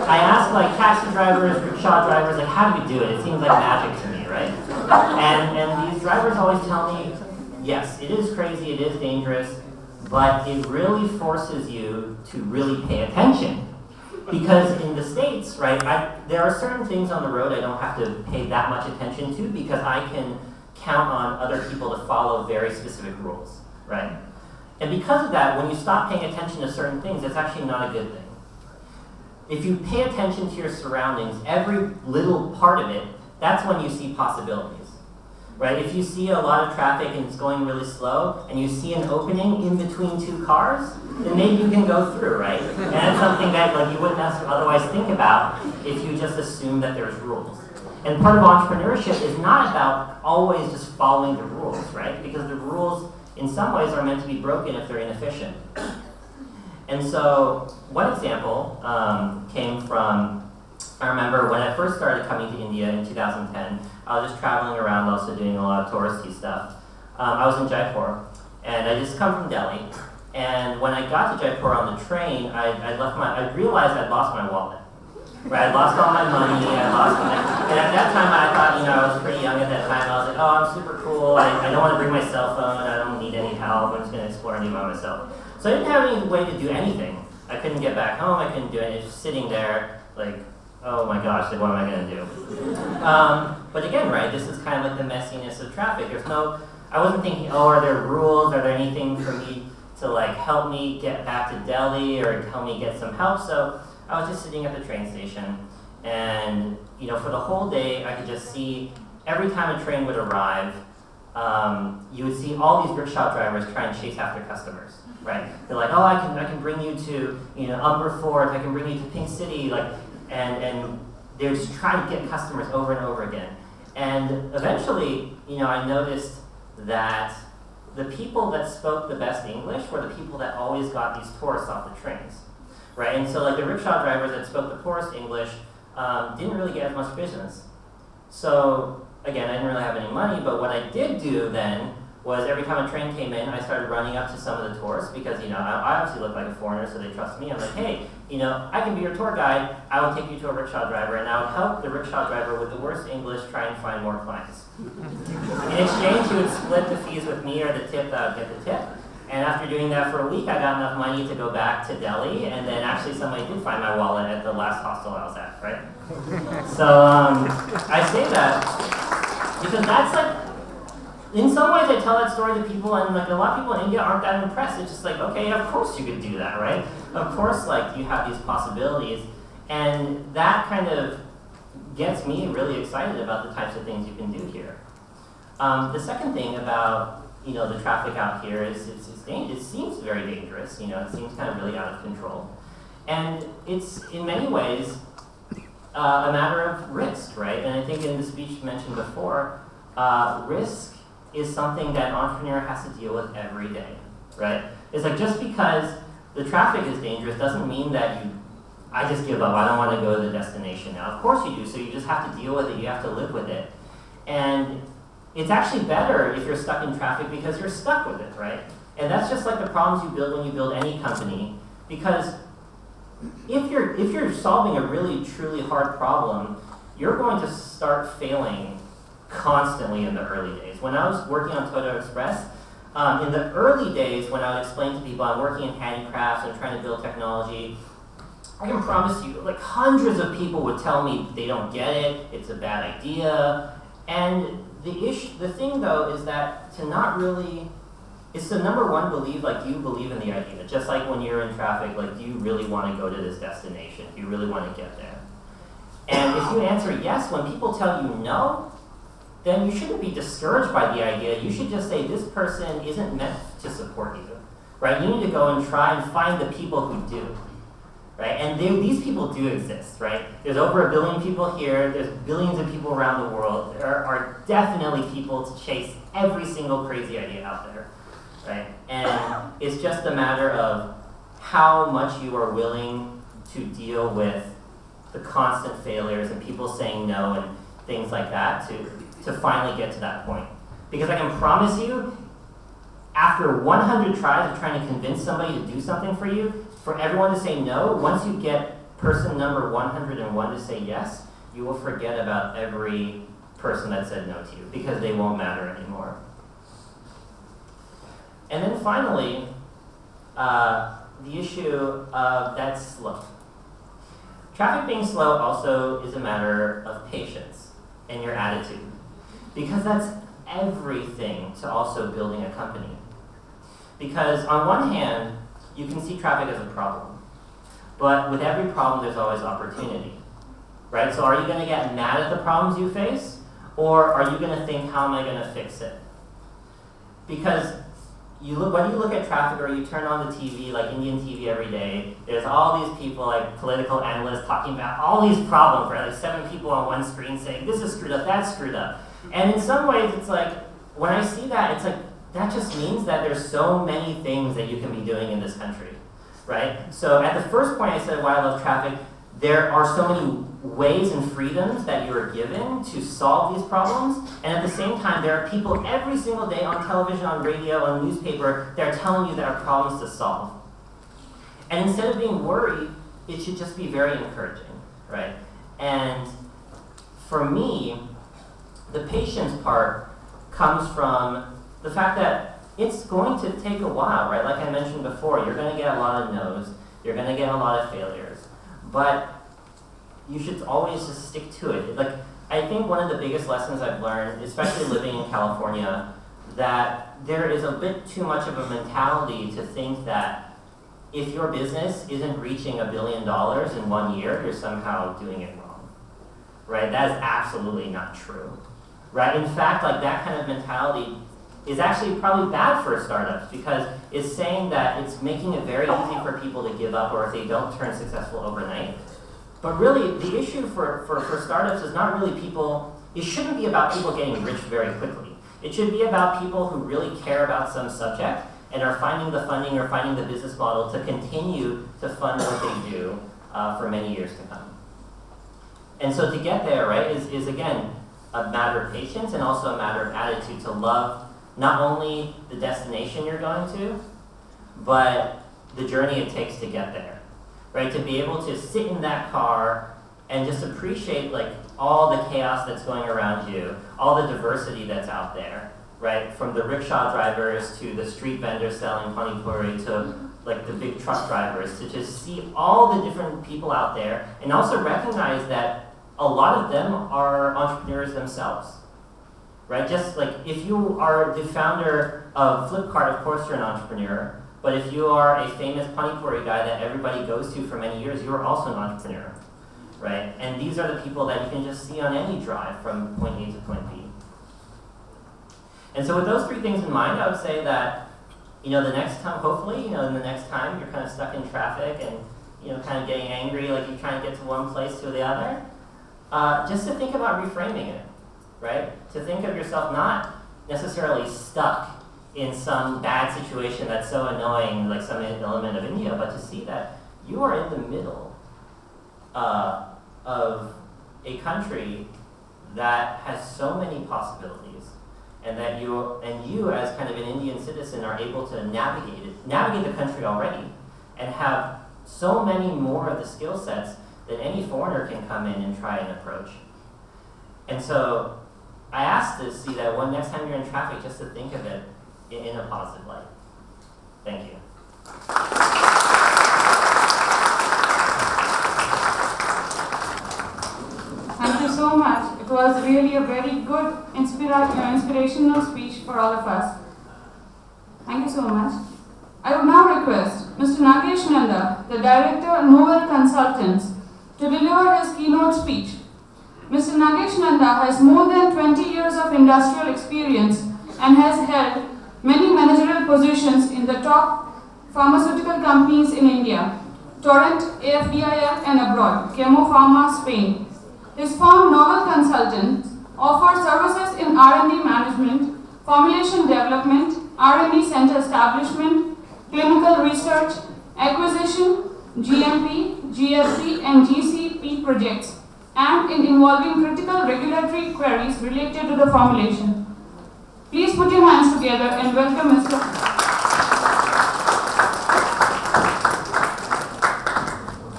I ask, taxi drivers, rickshaw drivers, how do you do it? It seems like magic to me, right? And these drivers always tell me, yes, it is crazy, it is dangerous, but it really forces you to really pay attention. Because in the States, right, there are certain things on the road I don't have to pay that much attention to because I can count on other people to follow very specific rules, right? And because of that, when you stop paying attention to certain things, it's actually not a good thing. If you pay attention to your surroundings, every little part of it, that's when you see possibilities, right? If you see a lot of traffic and it's going really slow, and you see an opening in between two cars, then maybe you can go through, right? And that's something that you wouldn't otherwise think about if you just assume that there's rules. And part of entrepreneurship is not about always just following the rules, right? Because the rules, in some ways, are meant to be broken if they're inefficient. And so, one example came from, I remember when I first started coming to India in 2010, I was just traveling around, also doing a lot of touristy stuff. I was in Jaipur, and I just come from Delhi. And when I got to Jaipur on the train, I realized I'd lost my wallet. Right, I lost all my money, and at that time I thought, I was pretty young at that time, I was like, oh, I'm super cool, I don't want to bring my cell phone, I don't need any help, I'm just going to explore and do it by myself. So I didn't have any way to do anything. I couldn't get back home, I couldn't do anything, just sitting there, oh my gosh, what am I going to do? But again, right, this is kind of the messiness of traffic. I wasn't thinking, are there rules, are there anything for me to help me get back to Delhi, or help me get some help, so I was just sitting at the train station, and for the whole day, I could just see every time a train would arrive, you would see all these rickshaw drivers try and chase after customers, right? They're like, oh, I can bring you to Umber Fort, I can bring you to Pink City, and they're just trying to get customers over and over again. And eventually, I noticed that the people that spoke the best English were the people that always got these tourists off the trains. Right, and so the rickshaw drivers that spoke the poorest English didn't really get as much business. So again, I didn't really have any money, but what I did do then was every time a train came in, I started running up to some of the tourists because I obviously look like a foreigner, so they trust me. I'm like, hey, I can be your tour guide. I will take you to a rickshaw driver, and I would help the rickshaw driver with the worst English try and find more clients. In exchange, he would split the fees with me, or the tip that I would get the tip. And after doing that for a week, I got enough money to go back to Delhi, and then actually somebody did find my wallet at the last hostel I was at, right? So I say that because that's in some ways I tell that story to people, and a lot of people in India aren't that impressed. It's just okay, of course you could do that, right? Of course, you have these possibilities. And that kind of gets me really excited about the types of things you can do here. The second thing about the traffic out here is it seems very dangerous. It seems kind of really out of control, and it's in many ways a matter of risk, right? And I think in the speech mentioned before, risk is something that an entrepreneur has to deal with every day, right? It's like just because the traffic is dangerous doesn't mean that I just give up, I don't want to go to the destination now. Of course you do, so you just have to deal with it, you have to live with it. And it's actually better if you're stuck in traffic because you're stuck with it, right? And that's just like the problems you build when you build any company, because if you're solving a really, truly hard problem, you're going to start failing constantly in the early days. When I was working on Toto Express, in the early days when I would explain to people I'm working in handicrafts, I'm trying to build technology, I can promise you, like hundreds of people would tell me they don't get it, it's a bad idea. And the thing though is that it's to number one believe, like, do you believe in the idea? Just like when you're in traffic, like, do you really want to go to this destination? Do you really want to get there? And if you answer yes, when people tell you no, then you shouldn't be discouraged by the idea. You should just say, this person isn't meant to support you, right? You need to go and try and find the people who do, right? And these people do exist, right? There's over 1 billion people here. There's billions of people around the world. There are definitely people to chase every single crazy idea out there, right? And it's just a matter of how much you are willing to deal with the constant failures and people saying no and things like that to finally get to that point. Because I can promise you, after 100 tries of trying to convince somebody to do something for you, for everyone to say no, once you get person number 101 to say yes, you will forget about every person that said no to you because they won't matter anymore. And then finally, the issue of that's slow. Traffic being slow also is a matter of patience and your attitude, because that's everything to also building a company. Because on one hand, you can see traffic as a problem, but with every problem there's always opportunity, right? So are you going to get mad at the problems you face, or are you going to think, how am I going to fix it? Because when you look at traffic or you turn on the TV, like Indian TV every day, there's all these people, like political analysts, talking about all these problems, right? Like 7 people on one screen saying, this is screwed up, that's screwed up. And in some ways, it's like, when I see that, it's like, that just means that there's so many things that you can be doing in this country, right? So at the first point I said why I love traffic, there are so many ways and freedoms that you are given to solve these problems, and at the same time there are people every single day on television, on radio, on newspaper that are telling you there are problems to solve. And instead of being worried, it should just be very encouraging, right? And for me, the patience part comes from the fact that it's going to take a while, right? Like I mentioned before, you're going to get a lot of no's, you're going to get a lot of failures, but you should always just stick to it. Like, I think one of the biggest lessons I've learned, especially living in California, that there is a bit too much of a mentality to think that if your business isn't reaching $1 billion in 1 year, you're somehow doing it wrong, right? That is absolutely not true, right? In fact, like that kind of mentality is actually probably bad for startups, because it's saying that it's making it very easy for people to give up or if they don't turn successful overnight. But really, the issue for startups is not really people, it shouldn't be about people getting rich very quickly. It should be about people who really care about some subject and are finding the funding or finding the business model to continue to fund what they do for many years to come. And so to get there, right, is again, a matter of patience and also a matter of attitude, to love not only the destination you're going to, but the journey it takes to get there, right? To be able to sit in that car and just appreciate like all the chaos that's going around you, all the diversity that's out there, right? From the rickshaw drivers to the street vendors selling pani puri to like the big truck drivers, to just see all the different people out there and also recognize that a lot of them are entrepreneurs themselves. Right? Just like if you are the founder of Flipkart, of course you're an entrepreneur. But if you are a famous pani puri guy that everybody goes to for many years, you are also an entrepreneur. right? And these are the people that you can just see on any drive from point A to point B. And so with those three things in mind, I would say that, the next time, hopefully, in the next time you're kind of stuck in traffic and, kind of getting angry, like you're trying to get to one place to the other, just to think about reframing it, right? To think of yourself not necessarily stuck in some bad situation that's so annoying, like some element of India, but to see that you are in the middle of a country that has so many possibilities, and that you as kind of an Indian citizen are able to navigate the country already, and have so many more of the skill sets that any foreigner can come in and try and approach. And so I ask to see that next time you're in traffic, just to think of it in a positive light. Thank you. Thank you so much. It was really a very good, inspirational speech for all of us. Thank you so much. I would now request Mr. Nagesh Nanda, the Director, Novel Consultants, to deliver his keynote speech. Mr. Nagesh Nanda has more than 20 years of industrial experience and has held many managerial positions in the top pharmaceutical companies in India, Torrent, AFDIL, and abroad, Chemo Pharma, Spain. His firm, Novel Consultants, offers services in R&D management, formulation development, R&D center establishment, clinical research, acquisition, GMP, GFP, and GCP projects, and in involving critical regulatory queries related to the formulation. Please put your hands together and welcome Mr.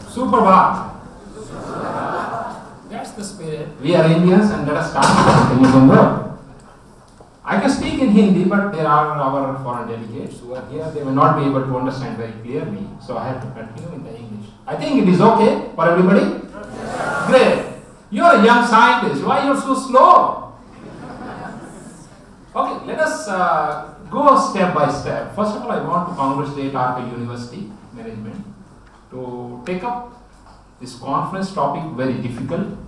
Suprabhat. That's the spirit. We are Indians and let us start with the word. I can speak in Hindi, but there are our foreign delegates who are here. They may not be able to understand very clearly, so I have to continue in the English. I think it is okay for everybody? Great. You are a young scientist. Why you are so slow? Okay, let us go step by step. First of all, I want to congratulate RK University management to take up this conference topic, very difficult.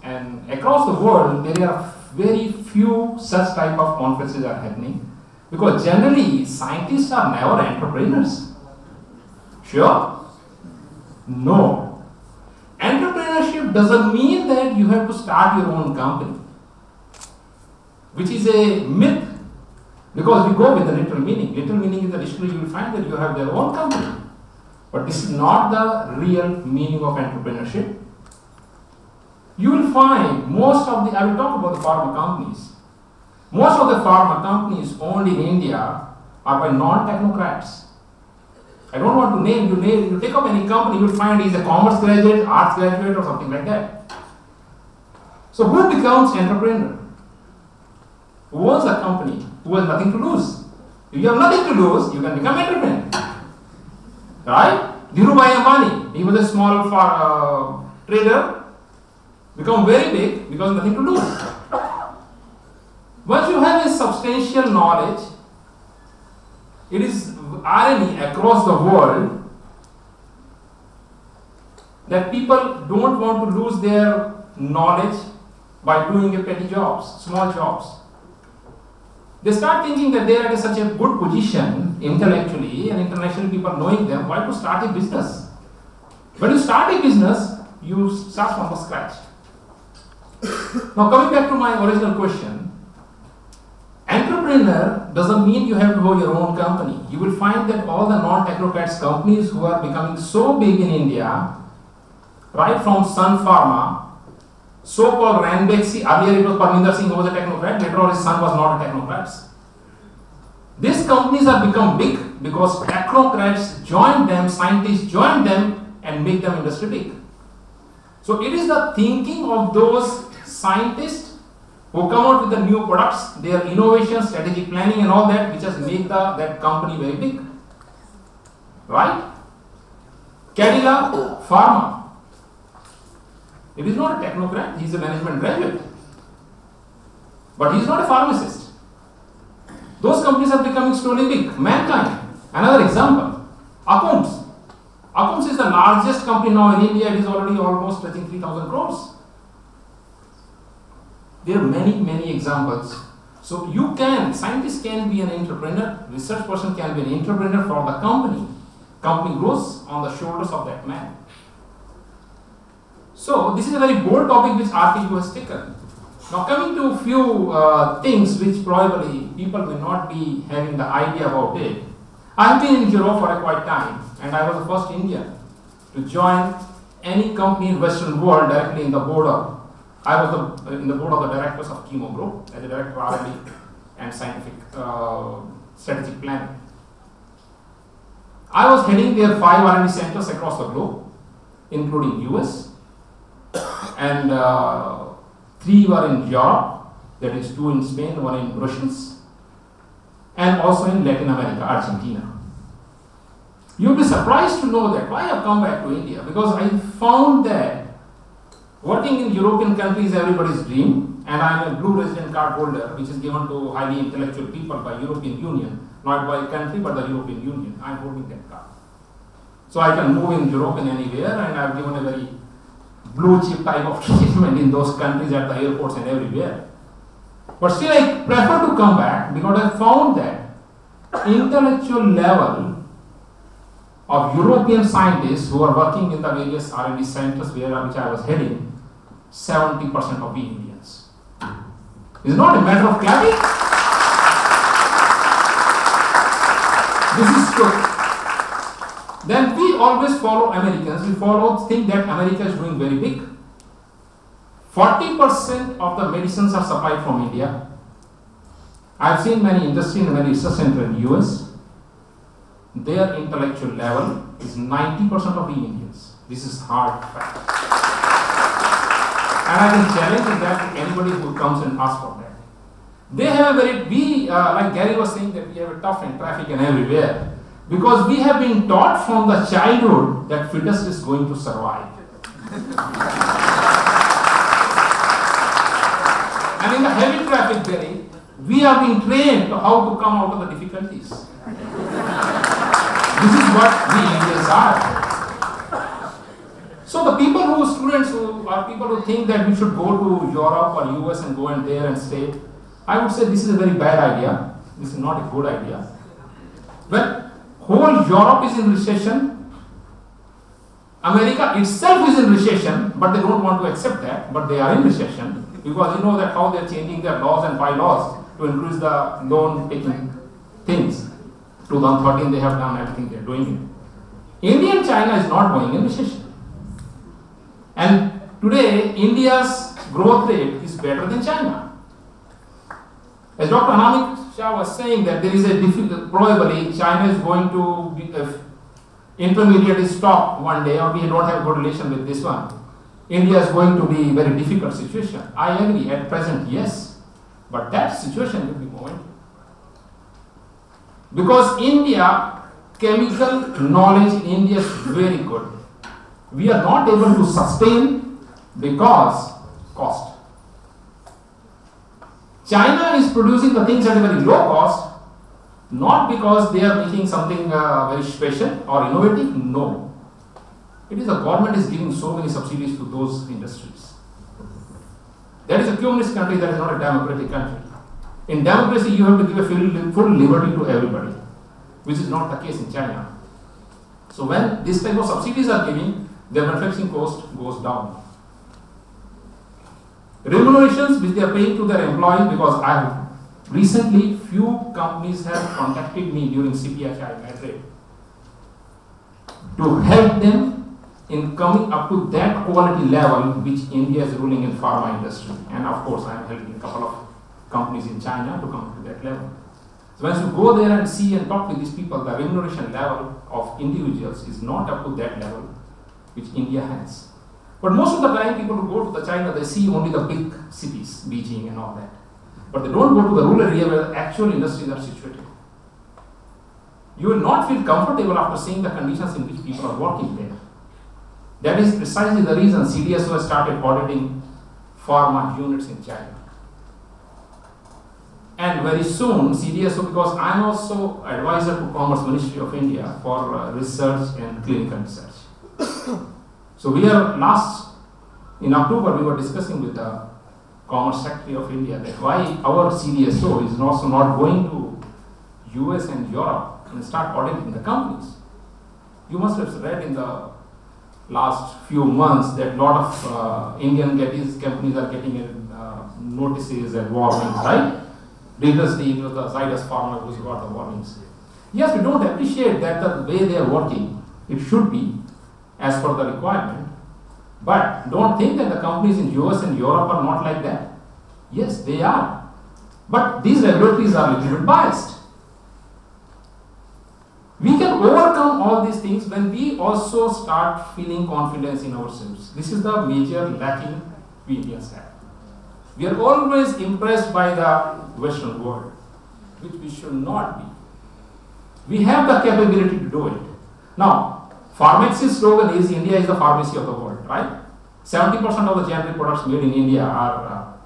And across the world, there are very few such type of conferences are happening, because generally scientists are never entrepreneurs. Sure? No. Entrepreneurship doesn't mean that you have to start your own company, which is a myth, because we go with the literal meaning. Literal meaning in the dictionary, you will find that you have their own company. But this is not the real meaning of entrepreneurship. You will find most of the, I will talk about the pharma companies. Most of the pharma companies owned in India are by non-technocrats. I don't want to name, you take up any company, you will find he is a commerce graduate, arts graduate, or something like that. So who becomes entrepreneur? Who owns a company? Who has nothing to lose? If you have nothing to lose, you can become entrepreneur. Right? Dhirubhai Ambani, he was a small trader, become very big because nothing to lose. Once you have a substantial knowledge, it is irony across the world that people don't want to lose their knowledge by doing a petty jobs, small jobs. They start thinking that they are at such a good position intellectually and internationally, people knowing them, why to start a business? When you start a business, you start from the scratch. Now coming back to my original question, entrepreneur doesn't mean you have to go your own company. You will find that all the non-technocrats companies who are becoming so big in India, right from Sun Pharma, so-called Ranbaxy, earlier it was Parminder Singh who was a technocrat, later on his son was not a technocrat. These companies have become big because technocrats join them, scientists join them and make them industry big. So it is the thinking of those scientists who come out with the new products, their innovation, strategic planning and all that, which has made that company very big. Right? Cadila Pharma. It is not a technocrat, he is a management graduate. But he is not a pharmacist. Those companies are becoming slowly big. Mankind, another example. Akums. Akums is the largest company now in India. It is already almost touching 3,000 crores. There are many, many examples. So scientists can be an entrepreneur, research person can be an entrepreneur for the company. Company grows on the shoulders of that man. So this is a very bold topic which RKU has taken. Now coming to a few things which probably people may not be having the idea about it. I have been in Europe for a quite time, and I was the first Indian to join any company in Western world directly in the board of. I was in the board of the directors of Chemo Group as a director of R&D and scientific strategic planning. I was heading their 5 R&D centers across the globe, including US, and 3 were in Europe, that is 2 in Spain, 1 in Brussels, and also in Latin America, Argentina. You'll be surprised to know that why I've come back to India, because I found that working in European countries is everybody's dream, and I'm a blue resident card holder, which is given to highly intellectual people by European Union, not by country but the European Union. I'm holding that card. So I can move in Europe in anywhere, and I've given a very blue chip type of treatment in those countries at the airports and everywhere. But still I prefer to come back because I found that intellectual level of European scientists who are working in the various R&D centers which I was heading, 70% of we Indians. It's not a matter of clapping. This is true. Then we always follow Americans. We think that America is doing very big. 40% of the medicines are supplied from India. I've seen many industry and many research centers in the US. Their intellectual level is 90% of the Indians. This is hard fact. And I can challenge that to anybody who comes and asks for that. They have a very, like Gary was saying, that we have a tough and traffic and everywhere. Because we have been taught from the childhood that fittest is going to survive. And in the heavy traffic, Gary, we are being trained to how to come out of the difficulties. This is what we Indians are. So the students who think that we should go to Europe or US and go in there and stay, I would say this is a very bad idea. This is not a good idea. Well, whole Europe is in recession. America itself is in recession, but they don't want to accept that, but they are in recession because you know that how they are changing their laws and bylaws to increase the loan taking things. 2013 they have done everything they are doing it. India and China is not going in recession. And today India's growth rate is better than China. As Dr. Anamik Shah was saying that there is a probably China is going to be, intermediate is stopped one day or we don't have a good relation with this one. India is going to be a very difficult situation. I agree at present, yes, but that situation will be moving. Because India, chemical knowledge in India is very good. We are not able to sustain because cost. China is producing the things at a very low cost, not because they are making something very special or innovative, no. It is the government is giving so many subsidies to those industries. That is a communist country, that is not a democratic country. In democracy, you have to give a full liberty to everybody, which is not the case in China. So when this type of subsidies are given, their manufacturing cost goes down. Remunerations which they are paying to their employees, because I have recently few companies have contacted me during CPHI Madrid to help them in coming up to that quality level which India is ruling in pharma industry. And of course, I am helping a couple of companies in China to come to that level. So once you go there and see and talk with these people, the remuneration level of individuals is not up to that level which India has. But most of the time people who go to the China, they see only the big cities, Beijing and all that. But they don't go to the rural area where the actual industries are situated. You will not feel comfortable after seeing the conditions in which people are working there. That is precisely the reason CDSO has started auditing pharma units in China. And very soon, CDSO, because I am also advisor to Commerce Ministry of India for research and clinical research. So we are in October, we were discussing with the Commerce Secretary of India that why our CDSO is also not going to US and Europe and start auditing the companies. You must have read in the last few months that a lot of Indian companies are getting notices and warnings, right? Previously, it was the Zydus Pharma who got the warnings. Yes, we don't appreciate that the way they are working, it should be as per the requirement. But don't think that the companies in US and Europe are not like that. Yes, they are. But these regulatories are a little bit biased. We can overcome all these things when we also start feeling confidence in ourselves. This is the major lacking we Indians have. We are always impressed by the Western world, which we should not be. We have the capability to do it. Now, Pharmax's slogan is India is the pharmacy of the world, right? 70% of the generic products made in India are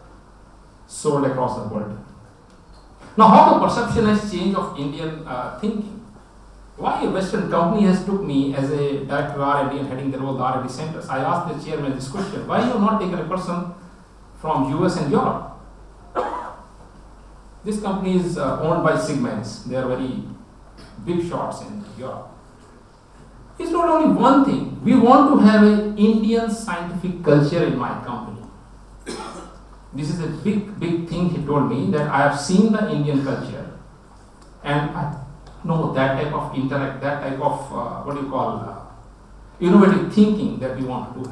sold across the world. Now, how the perception has changed of Indian thinking? Why a Western company has took me as a director of R&D and heading their all the R&D centers? I asked the chairman this question: why you have not taken a person from US and Europe? This company is owned by Siemens. They are very big shots in Europe. It's not only one thing. We want to have an Indian scientific culture in my company. This is a big thing he told me, that I have seen the Indian culture and I know that type of intellect, that type of innovative thinking that we want to do.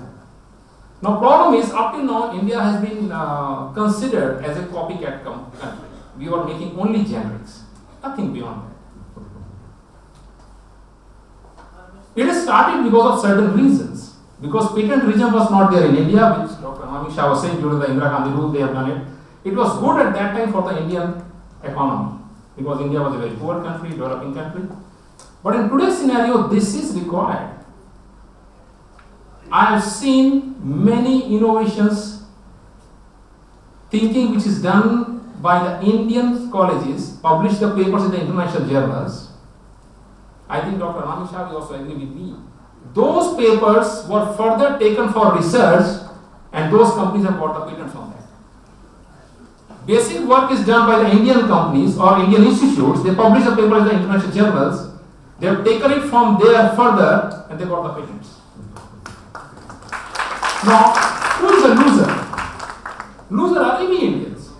Now, problem is, up till now, India has been considered as a copycat country. We were making only generics, nothing beyond that. It has started because of certain reasons. Because patent regime was not there in India, which Dr. Amit Shah was saying during the Indira Gandhi rule, they have done it. It was good at that time for the Indian economy, because India was a very poor country, developing country. But in today's scenario, this is required. I have seen many innovations, thinking which is done by the Indian colleges, publish the papers in the international journals. I think Dr. Amit Shah will also agree with me. Those papers were further taken for research and those companies have got the patents on that. Basic work is done by the Indian companies or Indian institutes. They publish the paper in the international journals. They have taken it from there further and they got the patents. Now, who is the loser? Loser are we Indians.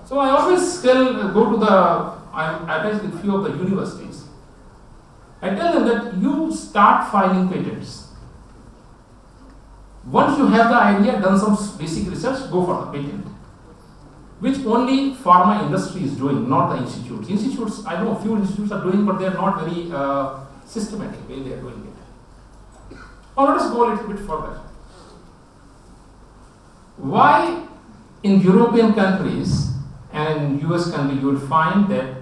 So I always I'm attached with few of the universities. I tell them that you start filing patents. Once you have the idea, done some basic research, go for the patent. Which only pharma industry is doing, not the institutes. Institutes, I know a few institutes are doing, but they are not very systematic way they are doing it. Now let us go a little bit further. Why in European countries and in US country you will find that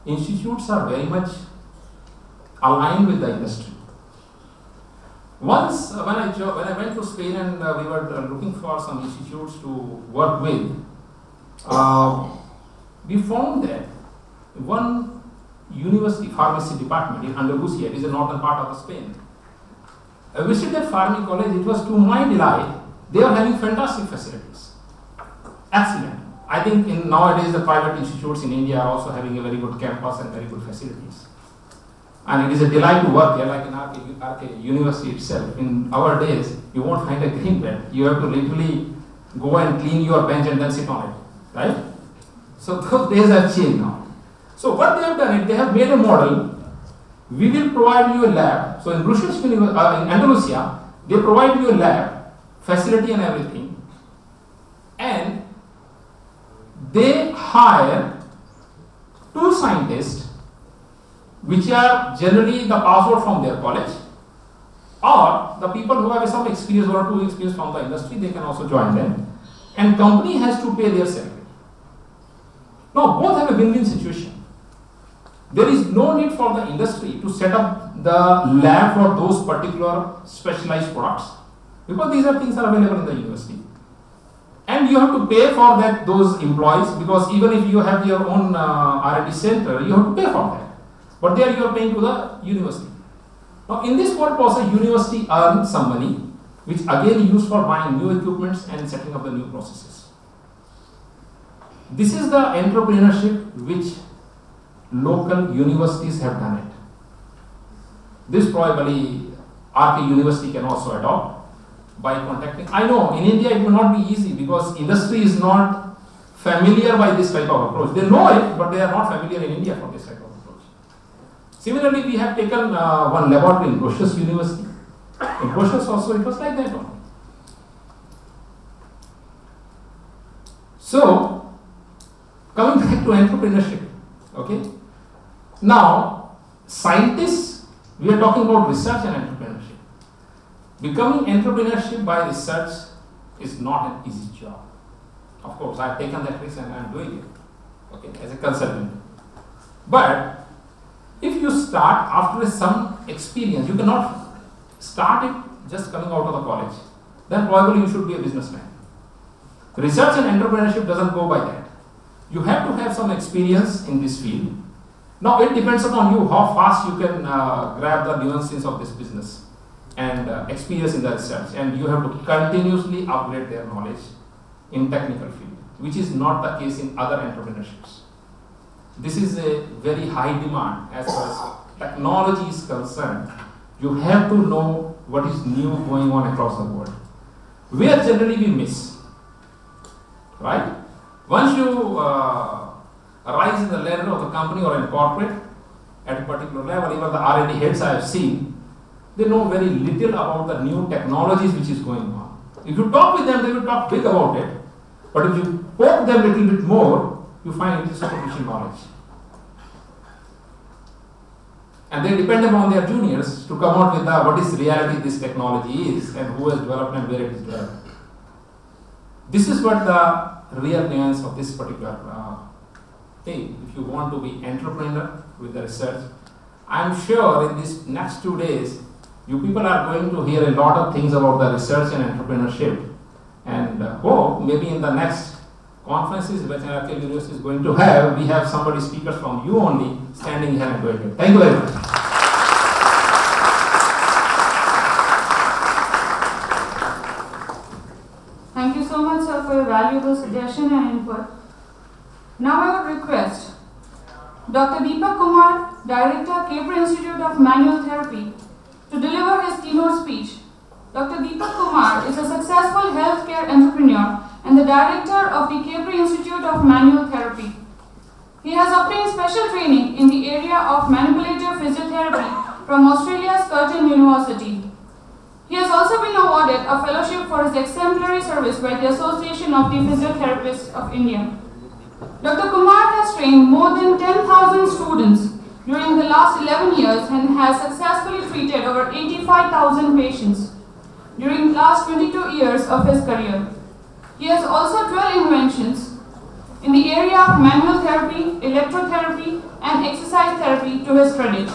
institutes are very much aligned with the industry. Once when I went to Spain and we were looking for some institutes to work with, we found that one university, pharmacy department in Andalusia, it is a northern part of Spain. I visited that pharmacy college. It was to my delight. They are having fantastic facilities. Excellent. I think nowadays the private institutes in India are also having a very good campus and very good facilities. And it is a delight to work here, like in RK University itself. In our days, you won't find a green bed. You have to literally go and clean your bench and then sit on it, right? So those days have changed now. So what they have done is they have made a model. We will provide you a lab. So in Brussels, in Andalusia, they provide you a lab, facility and everything. And they hire 2 scientists, which are generally the password from their college, or the people who have some experience, 1 or 2 experience from the industry, they can also join them. And company has to pay their salary. Now both have a win-win situation. There is no need for the industry to set up the lab for those particular specialized products, because these are things that are available in the university. And you have to pay for that, those employees, because even if you have your own R&D center, you have to pay for that. But there you are paying to the university. Now in this whole process, university earns some money, which again used for buying new equipments and setting up the new processes. This is the entrepreneurship which local universities have done it. This probably RK University can also adopt by contacting. I know in India it will not be easy because industry is not familiar by this type of approach. They know it, but they are not familiar in India for this type of approach. Similarly, we have taken one laboratory in Grotius University. In Grotius also it was like that only. So, coming back to entrepreneurship, okay. Now, scientists, we are talking about research and entrepreneurship. Becoming entrepreneurship by research is not an easy job. Of course, I have taken that risk and I am doing it, okay, as a consultant. But if you start after some experience, you cannot start it just coming out of the college. Then probably you should be a businessman. Research and entrepreneurship doesn't go by that. You have to have some experience in this field. Now it depends upon you how fast you can grab the nuances of this business and experience in the research, and you have to continuously upgrade their knowledge in technical field, which is not the case in other entrepreneurships. This is a very high demand as far as technology is concerned. You have to know what is new going on across the world. Where generally we miss, right? Once you rise in the ladder of the company or in corporate at a particular level, even the R&D heads I have seen, they know very little about the new technologies which is going on. If you talk with them, they will talk big about it. But if you poke them a little bit more, you find it is superficial knowledge. And they depend upon their juniors to come out with what is reality this technology is and who has developed and where it is developed. This is what the real nuance of this particular thing. If you want to be entrepreneur with the research, I am sure in these next 2 days, you people are going to hear a lot of things about the research and entrepreneurship, and hope maybe in the next conferences which RK University is going to have, we have somebody speakers from you only standing here and doing it. Thank you very much. Thank you so much, sir, for your valuable suggestion and input. Now I would request Dr. Deepak Kumar, Director, Capra Institute of Manual Therapy, to deliver his keynote speech. Dr. Deepak Kumar is a successful healthcare entrepreneur and the director of the Capra Institute of Manual Therapy. He has obtained special training in the area of manipulative physiotherapy from Australia's Curtin University. He has also been awarded a fellowship for his exemplary service by the Association of the Physiotherapists of India. Dr. Kumar has trained more than 10,000 students during the last 11 years and has successfully treated over 85,000 patients during the last 22 years of his career. He has also 12 inventions in the area of manual therapy, electrotherapy, and exercise therapy to his credit.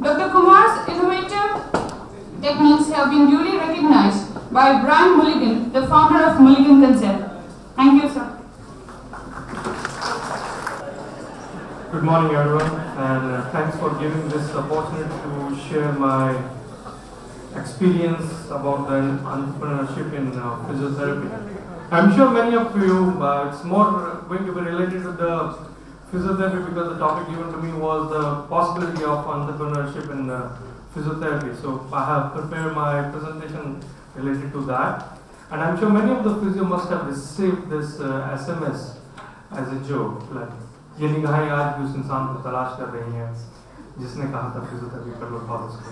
Dr. Kumar's innovative techniques have been duly recognized by Brian Mulligan, the founder of Mulligan Concept. Thank you, sir. Good morning, everyone, and thanks for giving this opportunity to share my experience about the entrepreneurship in physiotherapy. I'm sure many of you, it's more going to be related to the physiotherapy because the topic given to me was the possibility of entrepreneurship in physiotherapy. So I have prepared my presentation related to that. And I'm sure many of the physio must have received this SMS as a joke. Like, ये निगाहें आज भी उस इंसान को तलाश कर रही हैं जिसने कहा था फिजियोथेरेपी कर लो बहुत उसको.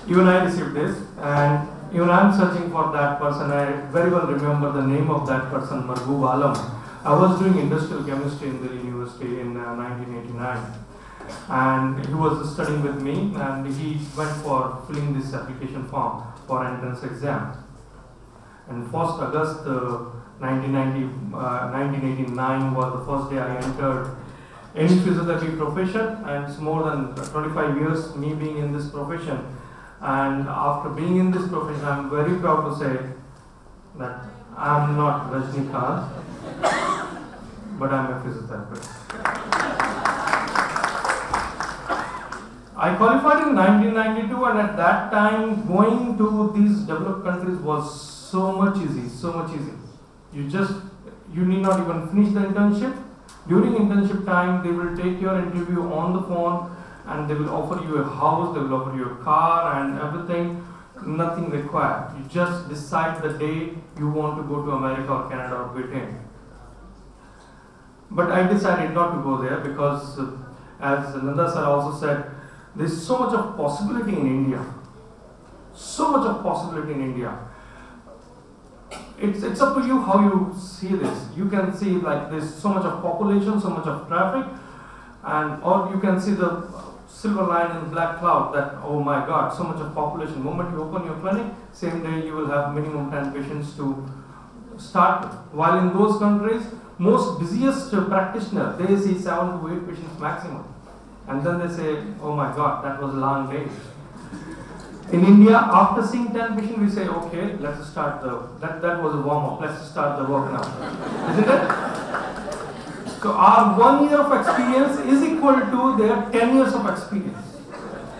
Even I received this, and even I'm searching for that person. I very well remember the name of that person, Margoob Alam. I was doing industrial chemistry in the university in 1989, and he was studying with me, and he went for filling this application form for entrance exam. And 1st August 1989 was the first day I entered any physiotherapy profession, and it's more than 25 years me being in this profession. And after being in this profession, I'm very proud to say that I'm not Rajnikant, but I'm a physiotherapist. I qualified in 1992, and at that time, going to these developed countries was so much easy, so much easy. You need not even finish the internship. During internship time, they will take your interview on the phone, and they will offer you a house, they will offer you a car and everything, nothing required. You just decide the day you want to go to America or Canada or Britain. But I decided not to go there because, as Nanda sir also said, there's so much of possibility in India. So much of possibility in India. It's up to you how you see this. You can see like there's so much of population, so much of traffic, and or you can see the silver line in black cloud that, oh my God, so much of population. The moment you open your clinic, same day you will have minimum 10 patients to start with. While in those countries, most busiest practitioner, they see 7 to 8 patients maximum. And then they say, oh my God, that was a long day. In India, after seeing 10 patients, we say, okay, let's start that was a warm-up, let's start the work now. Isn't it? So our 1 year of experience is equal to their 10 years of experience.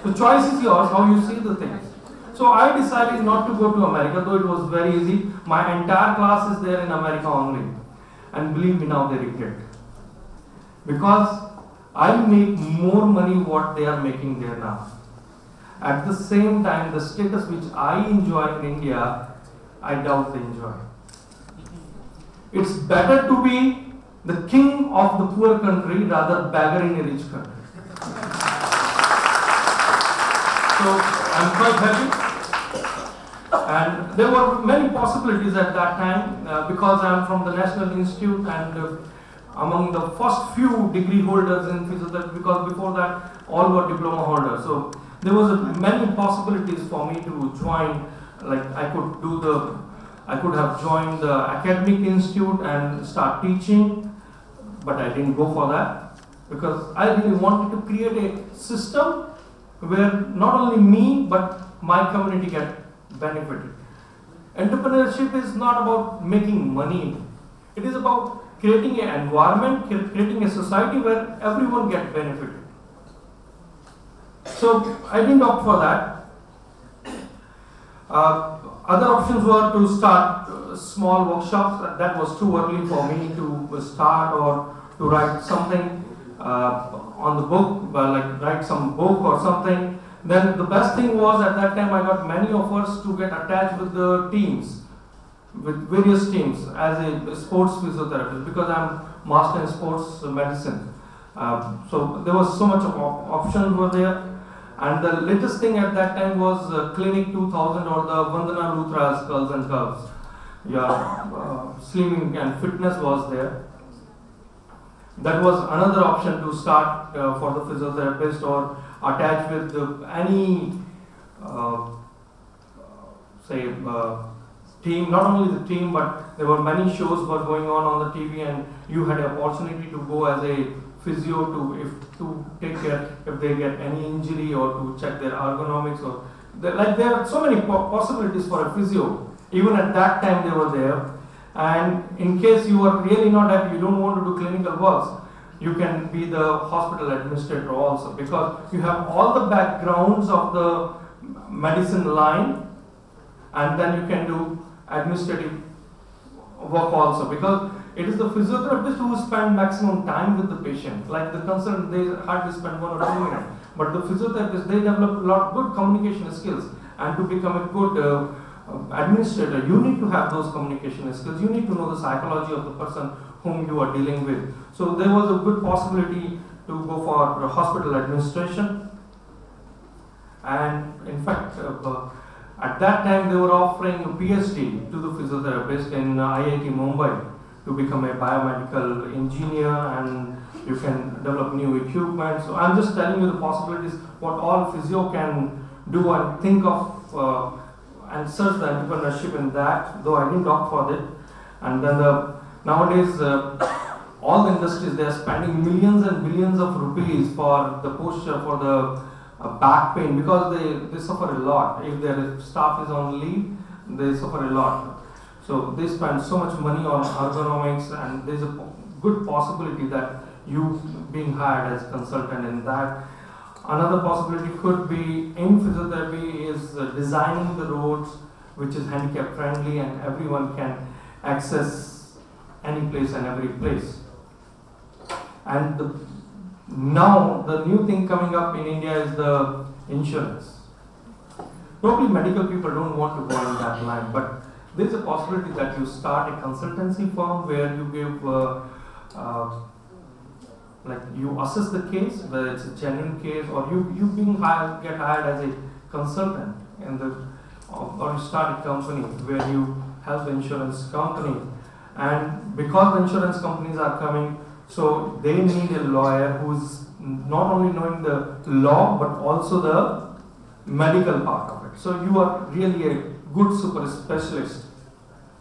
The choice is yours, how you see the things. So I decided not to go to America, though it was very easy. My entire class is there in America only. And believe me, now they regret. Because I make more money what they are making there now. At the same time, the status which I enjoy in India, I doubt they enjoy. It's better to be the king of the poor country rather beggar in a rich country. So I'm quite happy. And there were many possibilities at that time because I'm from the National Institute and among the first few degree holders in physiotherapy, because before that all were diploma holders. So there was many possibilities for me to join. Like I could have joined the academic institute and start teaching, but I didn't go for that because I really wanted to create a system where not only me but my community get benefited. Entrepreneurship is not about making money. It is about creating an environment, creating a society where everyone gets benefited. So I didn't opt for that. Other options were to start small workshops. That was too early for me to start or to write something on the book, like write some book or something. Then the best thing was at that time I got many offers to get attached with the teams, with various teams as a sports physiotherapist because I'm master in sports medicine. So there was so much of options were there. And the latest thing at that time was Clinic 2000 or the Vandana Luthra's Curls and Curves. Yeah, slimming and fitness was there. That was another option to start for the physiotherapist or attach with any, team, not only the team, but there were many shows were going on the TV and you had an opportunity to go as a physio to take care if they get any injury or to check their ergonomics or there are so many possibilities for a physio. Even at that time they were there. And in case you are really not happy, you don't want to do clinical works, you can be the hospital administrator also because you have all the backgrounds of the medicine line and then you can do administrative work also because it is the physiotherapist who spend maximum time with the patient. Like the consultant, they hardly spend 1 or 2 minutes. But the physiotherapist, they develop a lot of good communication skills. And to become a good administrator, you need to have those communication skills. You need to know the psychology of the person whom you are dealing with. So there was a good possibility to go for hospital administration. And in fact, at that time they were offering a PhD to the physiotherapist in IIT Mumbai to become a biomedical engineer and you can develop new equipment. So I'm just telling you the possibilities, what all physio can do and think of and search the entrepreneurship in that, though I didn't opt for it. And then nowadays, all the industries, they are spending millions and billions of rupees for the posture, for the back pain, because they suffer a lot. If their staff is on leave, they suffer a lot. So they spend so much money on ergonomics, and there's a good possibility that you being hired as consultant in that. Another possibility could be in physiotherapy is designing the roads which is handicap friendly and everyone can access any place and every place. And now the new thing coming up in India is the insurance. Probably medical people don't want to go in that line, but there's a possibility that you start a consultancy firm where you give like you assess the case, whether it's a genuine case, or you get hired as a consultant in the, or you start a company where you help the insurance company. And because the insurance companies are coming, so they need a lawyer who's not only knowing the law but also the medical part of it. So you are really a good super specialist.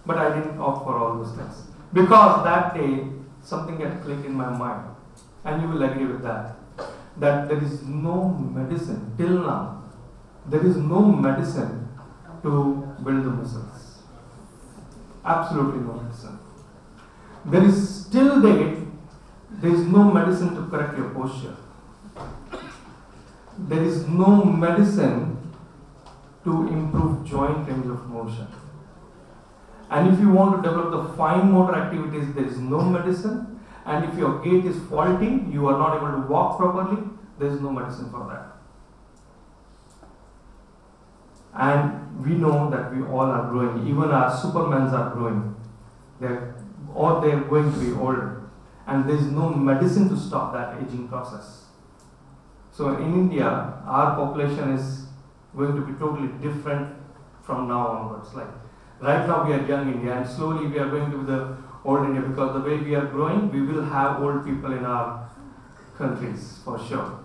But I didn't opt for all those things because that day something had clicked in my mind. And you will agree with that. That there is no medicine till now. There is no medicine to build the muscles. Absolutely no medicine. There is still date. There is no medicine to correct your posture. There is no medicine to improve joint range of motion. And if you want to develop the fine motor activities, there is no medicine. And if your gait is faulty, you are not able to walk properly, there is no medicine for that. And we know that we all are growing, even our supermans are growing. They're going to be older. And there is no medicine to stop that aging process. So in India, our population is going to be totally different from now onwards. Like right now we are young India, and slowly we are going to be the old India, because the way we are growing, we will have old people in our countries for sure.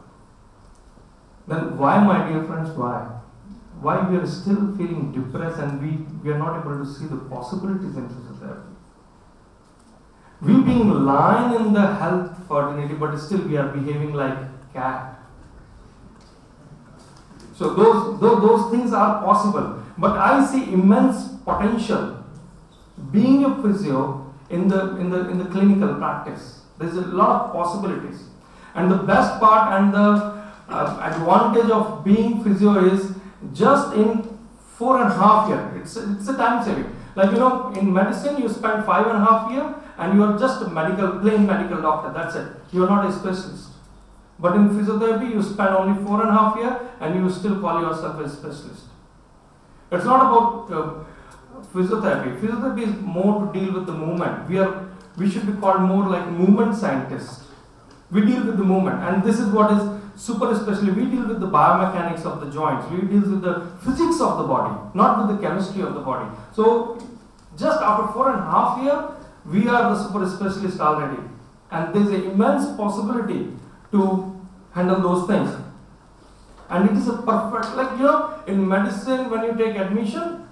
Then why, my dear friends, why? Why we are still feeling depressed and we are not able to see the possibilities in physiotherapy? We being lying in the health fraternity, but still we are behaving like cat. So those things are possible. But I see immense potential being a physio in the clinical practice. There's a lot of possibilities. And the best part and the advantage of being physio is just in 4.5 years. It's a time saving. Like, you know, in medicine you spend 5.5 years and you are just a plain medical doctor. That's it. You are not a specialist. But in physiotherapy you spend only 4.5 years and you still call yourself a specialist. It's not about physiotherapy. Physiotherapy is more to deal with the movement. We should be called more like movement scientists. We deal with the movement, and this is what is super especially. We deal with the biomechanics of the joints. We deal with the physics of the body, not with the chemistry of the body. So just after 4.5 years, we are the super specialist already, and there is an immense possibility to handle those things. And it is a perfect, like, you know, in medicine when you take admission,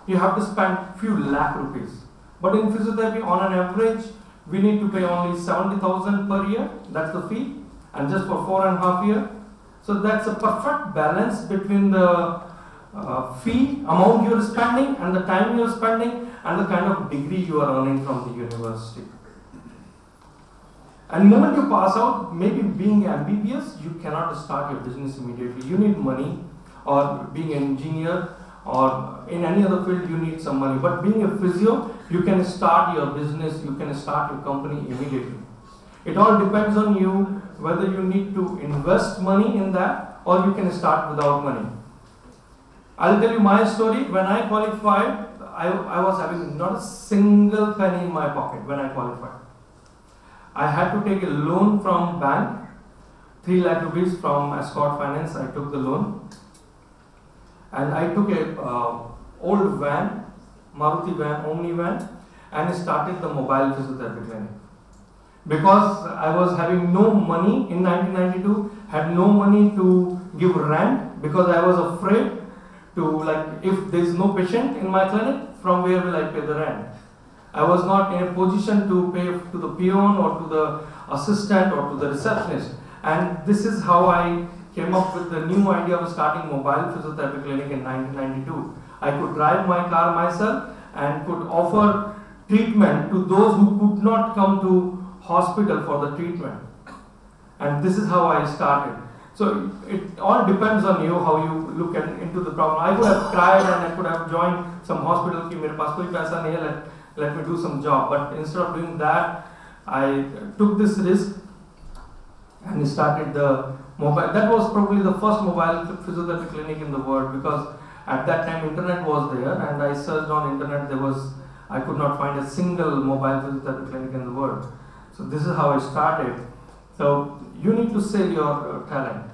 you have to spend few lakh rupees. But in physiotherapy, on an average, we need to pay only 70,000 per year. That's the fee, and just for 4.5 years. So that's a perfect balance between the fee amount you are spending and the time you are spending and the kind of degree you are earning from the university. And the moment you pass out, maybe being MBBS, you cannot start your business immediately. You need money, or being an engineer, or in any other field you need some money. But being a physio, you can start your business, you can start your company immediately. It all depends on you whether you need to invest money in that or you can start without money. I'll tell you my story. When I qualified, I was having not a single penny in my pocket when I qualified. I had to take a loan from bank, 3 lakh rupees from Escort Finance. I took the loan. And I took a old van, Maruti van, Omni van, and started the mobile physiotherapy clinic. Because I was having no money in 1992, had no money to give rent because I was afraid to, like, if there is no patient in my clinic, from where will I pay the rent? I was not in a position to pay to the peon or to the assistant or to the receptionist. And this is how I came up with the new idea of starting mobile physiotherapy clinic in 1992. I could drive my car myself and could offer treatment to those who could not come to hospital for the treatment. And this is how I started. So it all depends on you, how you look into the problem. I could have cried and I could have joined some hospital, ki mere paas koi paisa nahi hai, let me do some job. But instead of doing that, I took this risk and started the mobile. That was probably the first mobile physiotherapy clinic in the world, because at that time internet was there, and I searched on internet. I could not find a single mobile physiotherapy clinic in the world. So this is how I started. So you need to sell your talent.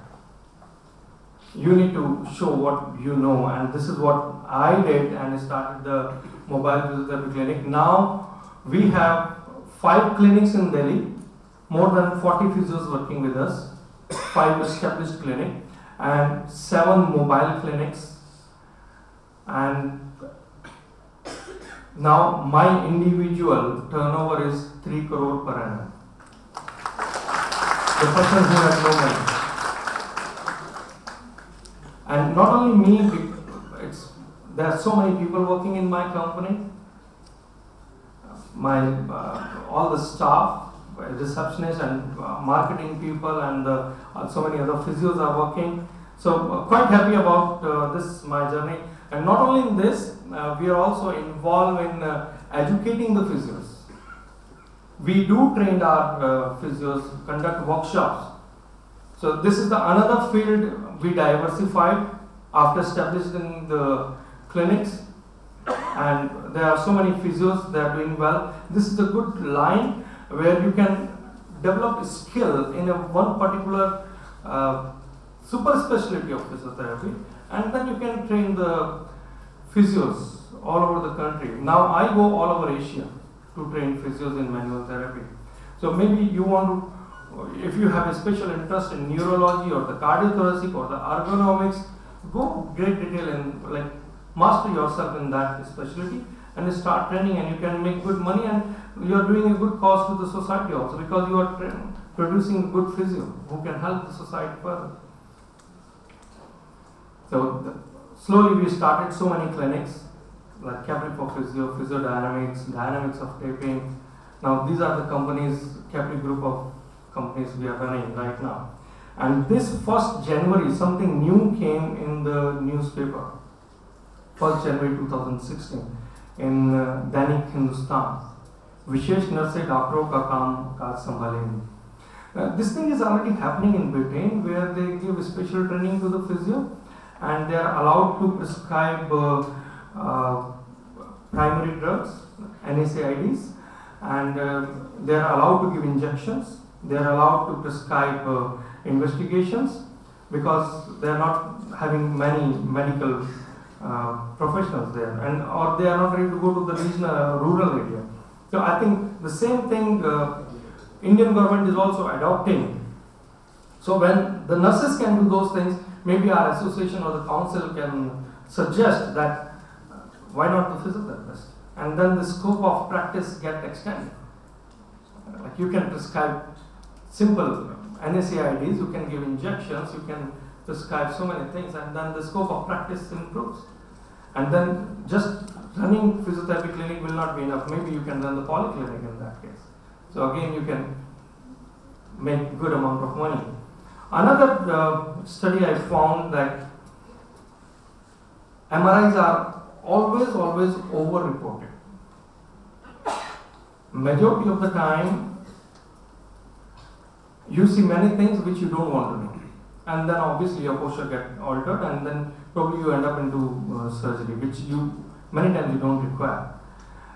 You need to show what you know, and this is what I did, and started the mobile physiotherapy clinic. Now we have 5 clinics in Delhi, more than 40 physios working with us, 5 established clinics, and 7 mobile clinics. And now my individual turnover is 3 crore per annum. The person who has no money. And not only me, there are so many people working in my company. All the staff, receptionists and marketing people, and so many other physios are working. So quite happy about my journey. And not only in this, we are also involved in educating the physios. We do train our physios, conduct workshops. So this is another field we diversified after establishing the clinics. And there are so many physios that are doing well. This is a good line where you can develop skill in one particular super specialty of physiotherapy, and then you can train the physios all over the country. Now I go all over Asia to train physios in manual therapy. So maybe you want to, if you have a special interest in neurology or the cardiothoracic or the ergonomics, go great detail and master yourself in that specialty and start training, and you can make good money, and you are doing a good cause to the society also, because you are producing good physio who can help the society further. So slowly we started so many clinics like Capri for Physio, Physiodynamics, Dynamics of Taping. Now these are the companies, Capri group of companies we are running right now. And this 1st January, something new came in the newspaper. 1st January 2016 in Dainik Hindustan. Vishesh Nurse Doctoroं का काम काज संभालेंगे. This thing is already happening in Britain, where they give special training to the physio, and they are allowed to prescribe primary drugs, NSAIDs, and they are allowed to give injections. They are allowed to prescribe investigations, because they are not having many medical professionals there, or they are not ready to go to the regional rural area. So I think the same thing Indian government is also adopting. So when the nurses can do those things, maybe our association or the council can suggest that why not the physiotherapist, and then the scope of practice get extended. Like you can prescribe simple NSAIDs, you can give injections, you can prescribe so many things, and then the scope of practice improves. And then just running physiotherapy clinic will not be enough. Maybe you can run the polyclinic in that case. So again, you can make good amount of money. Another study I found that MRIs are always over-reported. Majority of the time, you see many things which you don't want to know. And then obviously your posture gets altered, and then probably you end up into surgery, which many times you don't require.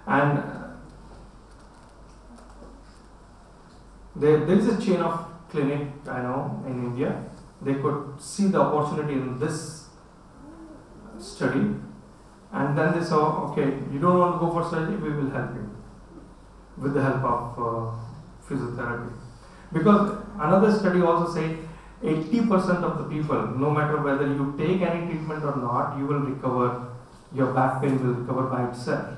And there is a chain of clinic, I know, in India. They could see the opportunity in this study, and then they saw, okay, you don't want to go for surgery, we will help you with the help of physiotherapy. Because another study also said 80% of the people, no matter whether you take any treatment or not, you will recover, your back pain will recover by itself.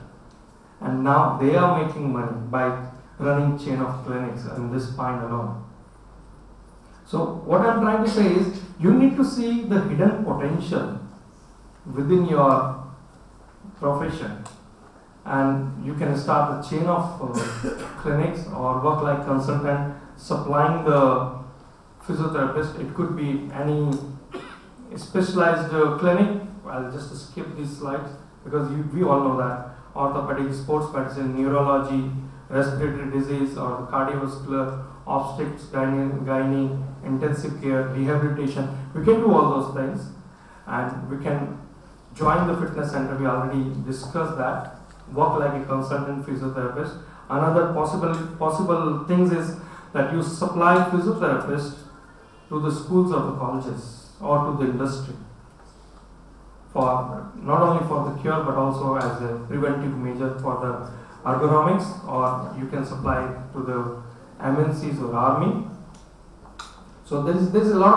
And now they are making money by running chain of clinics in this spine alone. So what I'm trying to say is, you need to see the hidden potential within your profession, and you can start a chain of clinics or work like consultant supplying the physiotherapist. It could be any specialized clinic. I'll just skip these slides because we all know that orthopedic, sports medicine, neurology, respiratory disease or cardiovascular, obstetrics, gynae, intensive care, rehabilitation. We can do all those things, and we can join the fitness center. We already discussed that. Work like a consultant physiotherapist. Another possible things is that you supply physiotherapists to the schools or the colleges or to the industry for not only for the cure but also as a preventive measure for the ergonomics, or you can supply to the MNCs or army. So there is a lot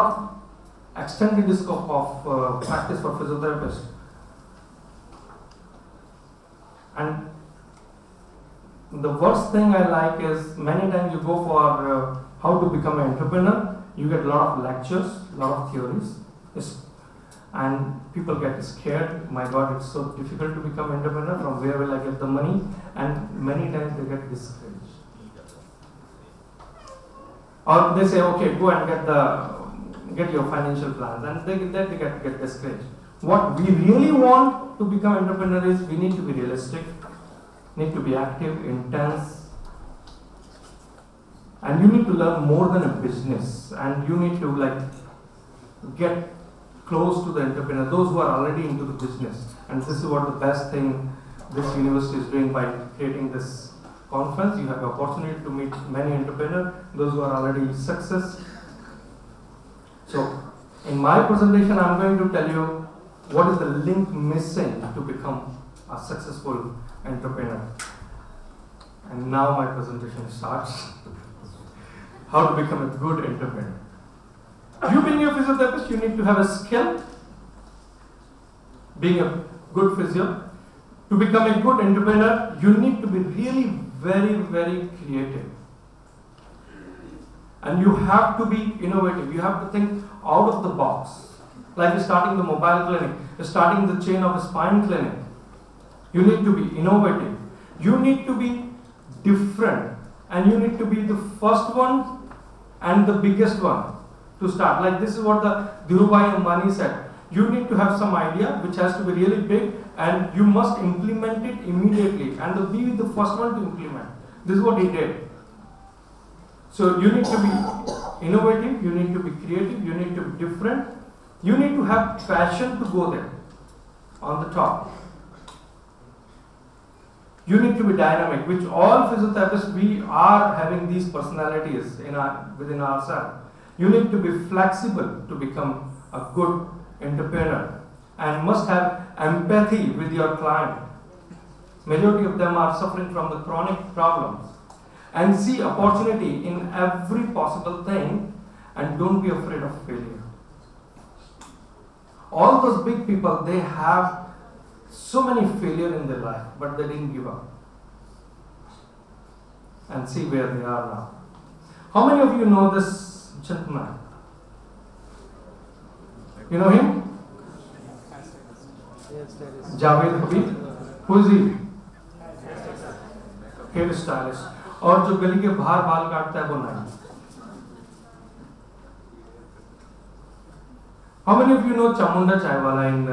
of extended scope of practice for physiotherapists. And the worst thing I like is many times you go for how to become an entrepreneur, you get a lot of lectures, a lot of theories, and people get scared. My God, it's so difficult to become an entrepreneur. From where will I get the money? And many times they get discouraged. Or they say, okay, go and get your financial plans, and they get discouraged. What we really want to become entrepreneur is we need to be realistic, need to be active, intense, and you need to learn more than a business, and you need to get close to the entrepreneur, those who are already into the business. And this is what the best thing this university is doing by creating this conference. You have the opportunity to meet many entrepreneurs, those who are already success. So in my presentation, I'm going to tell you what is the link missing to become a successful entrepreneur. And now my presentation starts. How to become a good entrepreneur. You being a physiotherapist, you need to have a skill. Being a good physio. To become a good entrepreneur, you need to be really very, very creative. And you have to be innovative. You have to think out of the box. Like starting the mobile clinic, starting the chain of a spine clinic. You need to be innovative. You need to be different. And you need to be the first one and the biggest one to start. Like this is what the Dhirubhai Ambani said. You need to have some idea which has to be really big, and you must implement it immediately and be the first one to implement. This is what he did. So you need to be innovative, you need to be creative, you need to be different. You need to have passion to go there on the top. You need to be dynamic, which all physiotherapists, we are having these personalities within ourselves. You need to be flexible to become a good entrepreneur and must have empathy with your client. Majority of them are suffering from the chronic problems. And see opportunity in every possible thing and don't be afraid of failure. All those big people, they have so many failure in their life, but they didn't give up. And see where they are now. How many of you know this gentleman? You know him? Javed Habib. Who is he? Hair stylist. और जो गली के बाहर बाल काटता है वो नहीं. How many of you know Chamunda Chaiwala in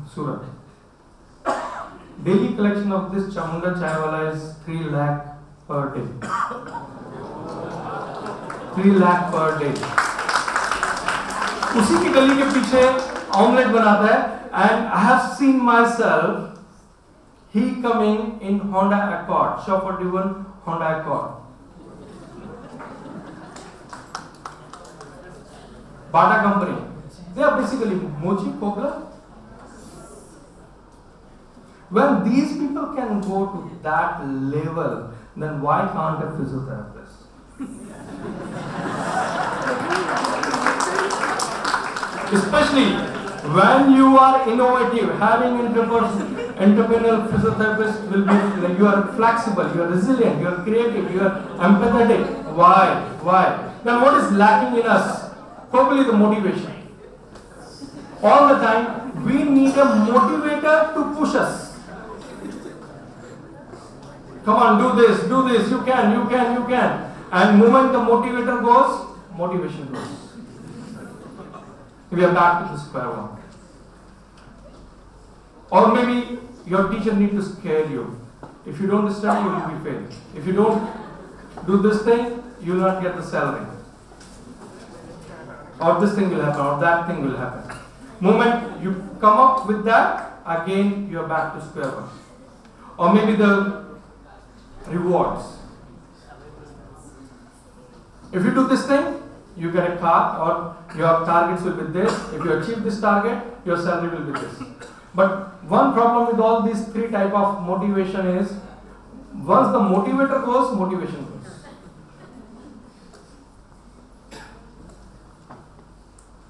Surat? Daily collection of this Chamunda Chaiwala is 3 lakh per day. 3 lakh per day. उसी की गली के पीछे ऑमलेट बनाता है, and I have seen myself, he coming in Honda Accord, chauffeur driven Honda Accord. Bata company. They are basically mochi, cobbler. When these people can go to that level, then why can't a physiotherapist? Especially when you are innovative, having entrepreneurial physiotherapist will be like you are flexible, you are resilient, you are creative, you are empathetic. Why? Then what is lacking in us? Probably the motivation. All the time, we need a motivator to push us. come on, do this, you can. And moment the motivator goes, motivation goes. We are back to the square one. Or maybe your teacher needs to scare you. If you don't study, you will be failed. If you don't do this thing, you will not get the salary. Or this thing will happen, or that thing will happen. Moment you come up with that, again you are back to square one. Or maybe the rewards. If you do this thing, you get a car, or your targets will be this. If you achieve this target, your salary will be this. But one problem with all these three type of motivation is, once the motivator goes, motivation goes.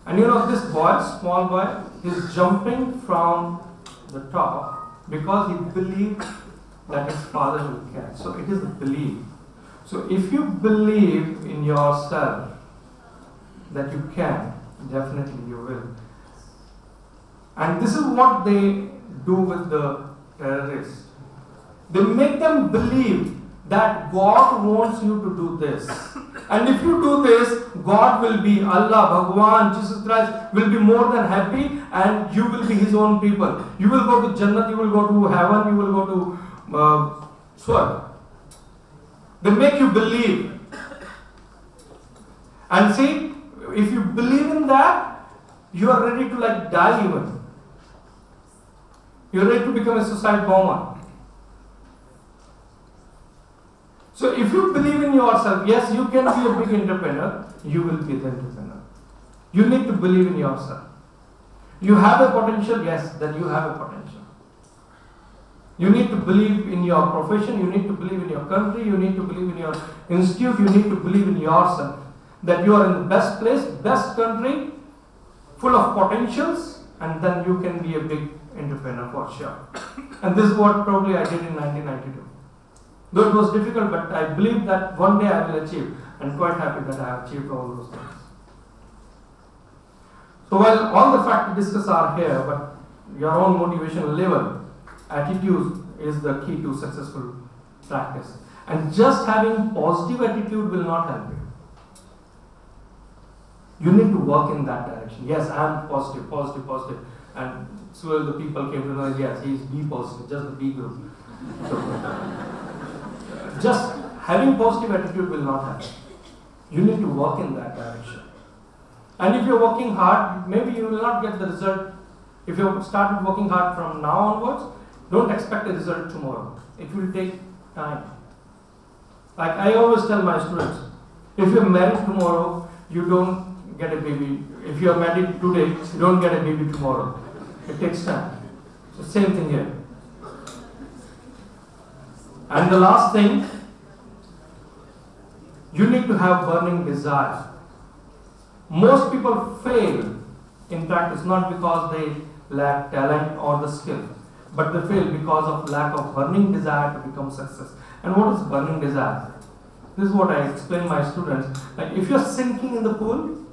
And you know, this boy, small boy, is jumping from the top because he believed that his father will catch. So it is the belief. So if you believe in yourself that you can, definitely you will. And this is what they do with the terrorists. They make them believe that God wants you to do this. And if you do this, God will be, Allah, Bhagwan, Jesus Christ will be more than happy, and you will be His own people. You will go to Jannat, you will go to heaven, you will go to Swarg. They make you believe. And see, if you believe in that, you are ready to like die even. You are ready to become a suicide bomber. So if you believe in yourself, yes, you can be a big entrepreneur, you will be the entrepreneur. You need to believe in yourself. You have a potential, yes, that you have a potential. You need to believe in your profession, you need to believe in your country, you need to believe in your institute, you need to believe in yourself. That you are in the best place, best country, full of potentials, and then you can be a big entrepreneur for sure. And this is what probably I did in 1992. Though it was difficult, but I believe that one day I will achieve, and quite happy that I have achieved all those things. So while all the facts discussed are here, but your own motivation level, attitude is the key to successful practice. And just having positive attitude will not help you. You need to work in that direction. Yes, I am positive, positive, positive. And so the people came to know, yes, he is B positive, just the B group. So, just having positive attitude will not help. You need to work in that direction. And if you're working hard, maybe you will not get the result. If you started working hard from now onwards, don't expect a result tomorrow. It will take time. Like I always tell my students, if you're married tomorrow, you don't get a baby. If you're married today, you don't get a baby tomorrow. It takes time. So same thing here. And the last thing, you need to have burning desire. Most people fail in practice not because they lack talent or the skill, but they fail because of lack of burning desire to become success. And what is burning desire? This is what I explain to my students. Like if you're sinking in the pool,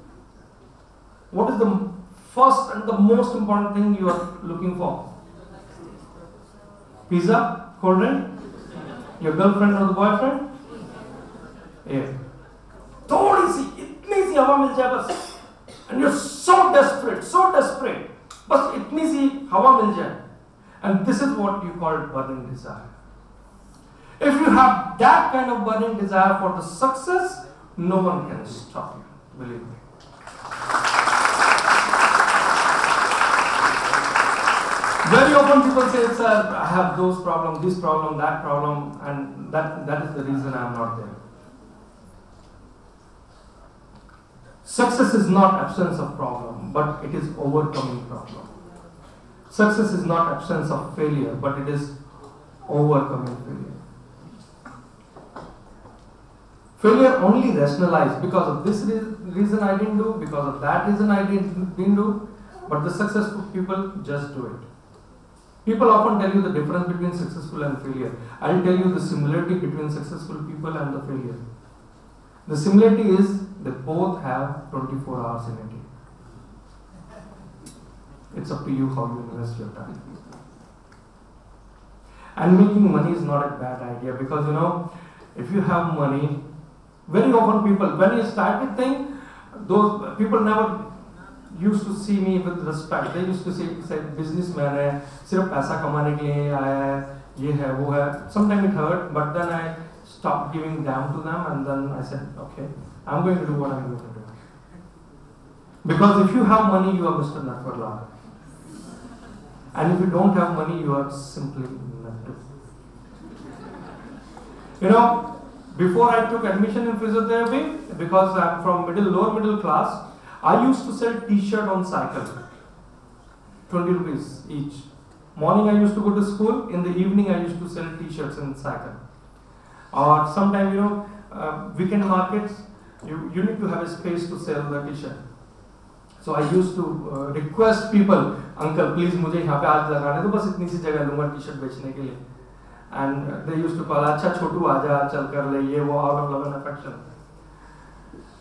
what is the first and the most important thing you are looking for? Pizza? Cold drink? Your girlfriend or the boyfriend? Yeah. थोड़ी सी हवा मिल जाए बस, and you're so desperate, बस इतनी सी हवा मिल जाए, and this is what you call burning desire. If you have that kind of burning desire for the success, no one can stop you, believe me. Very often people say, sir, I have those problems, this problem, that problem, and that is the reason I am not there. Success is not absence of problem, but it is overcoming problem. Success is not absence of failure, but it is overcoming failure. Failure only rationalized because of this reason I didn't do, because of that reason I didn't do, but the successful people just do it. People often tell you the difference between successful and failure. I will tell you the similarity between successful people and the failure. The similarity is they both have 24 hours in a day. It's up to you how you invest your time. And making money is not a bad idea, because you know, if you have money, very often people, when you started thing, those people never used to see me with respect. They used to say businessman hai, sirf paisa kamane ke liye aaya hai, ye hai, wo hai. Sometimes it hurt, but then I stopped giving damn to them, and then I said, okay, I'm going to do what I'm going to do. Because if you have money, you are Mr. Natwarlal. And if you don't have money, you are simply nothing. You know, before I took admission in physiotherapy, because I'm from lower middle class, I used to sell t-shirt on cycle, 20 rupees each. Morning I used to go to school, in the evening I used to sell t-shirts in cycle. Or sometimes, you know, weekend markets, you need to have a space to sell the t-shirt. So I used to request people, uncle, please मुझे यहाँ पे आज लगाने दो, बस इतनी सी जगह लूँगा t-shirt बेचने के लिए. And they used to call, अच्छा छोटू आजा, चल कर ले ये वो, out of love and affection.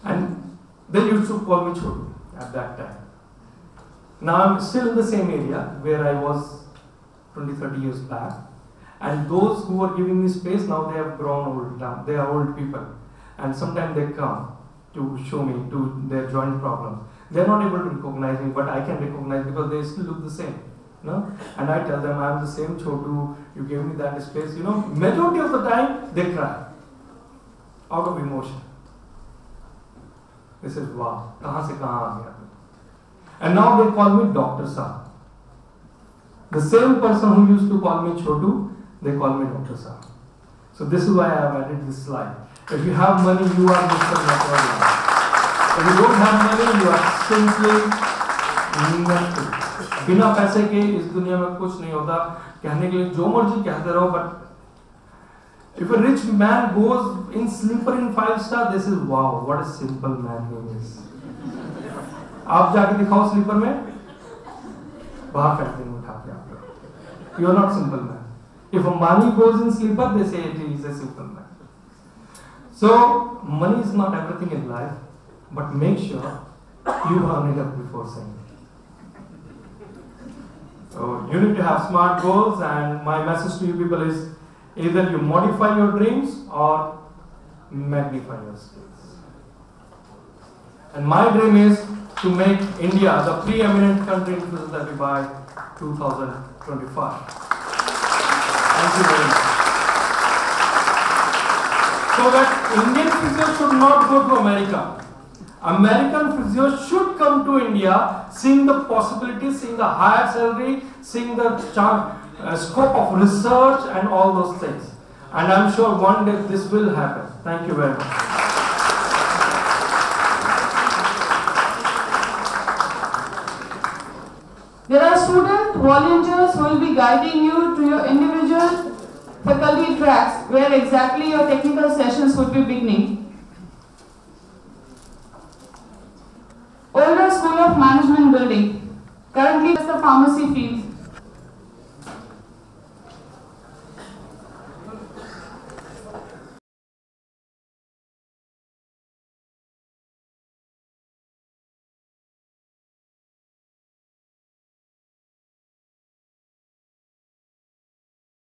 And they used to call me Chotu at that time. Now I'm still in the same area where I was 20-30 years back. And those who are giving me space, now they have grown old now. They are old people. And sometimes they come to show me to their joint problems. They are not able to recognize me, but I can recognize because they still look the same. No? And I tell them, I am the same Chotu, you gave me that space. You know, majority of the time, they cry out of emotion. They said, wow, kahan se kahan aa gaya? And now they call me Dr. Saab. The same person who used to call me Chotu, they call me Dr. Saab. So this is why I have added this slide. If you have money, you are Mr. Natwarlal. If you don't have money, you are simply nothing. बिना पैसे के इस दुनिया में कुछ नहीं होता. कहने के लिए जो मर्जी कहते रहो, but if a rich man goes in sleeper in 5-star, this is wow, what a simple man he is. आप जाके दिखाओ sleeper में, बाहर फेंक देंगे उठा के आप लोग. You are not simple man. If a money goes in sleeper, they say he is a simple man. So money is not everything in life, but make sure you earn it up before saying it. So you need to have smart goals, and my message to you people is, either you modify your dreams or magnify your skills. And my dream is to make India the preeminent country in physiotherapy by 2025. Thank you very much. So that Indian physio should not go to America. American physio should come to India, seeing the possibilities, seeing the higher salary, seeing the scope of research and all those things. And I'm sure one day this will happen. Thank you very much. There are student volunteers who will be guiding you to your individual faculty tracks where exactly your technical sessions would be beginning. Older School of Management building. Currently it's the pharmacy field.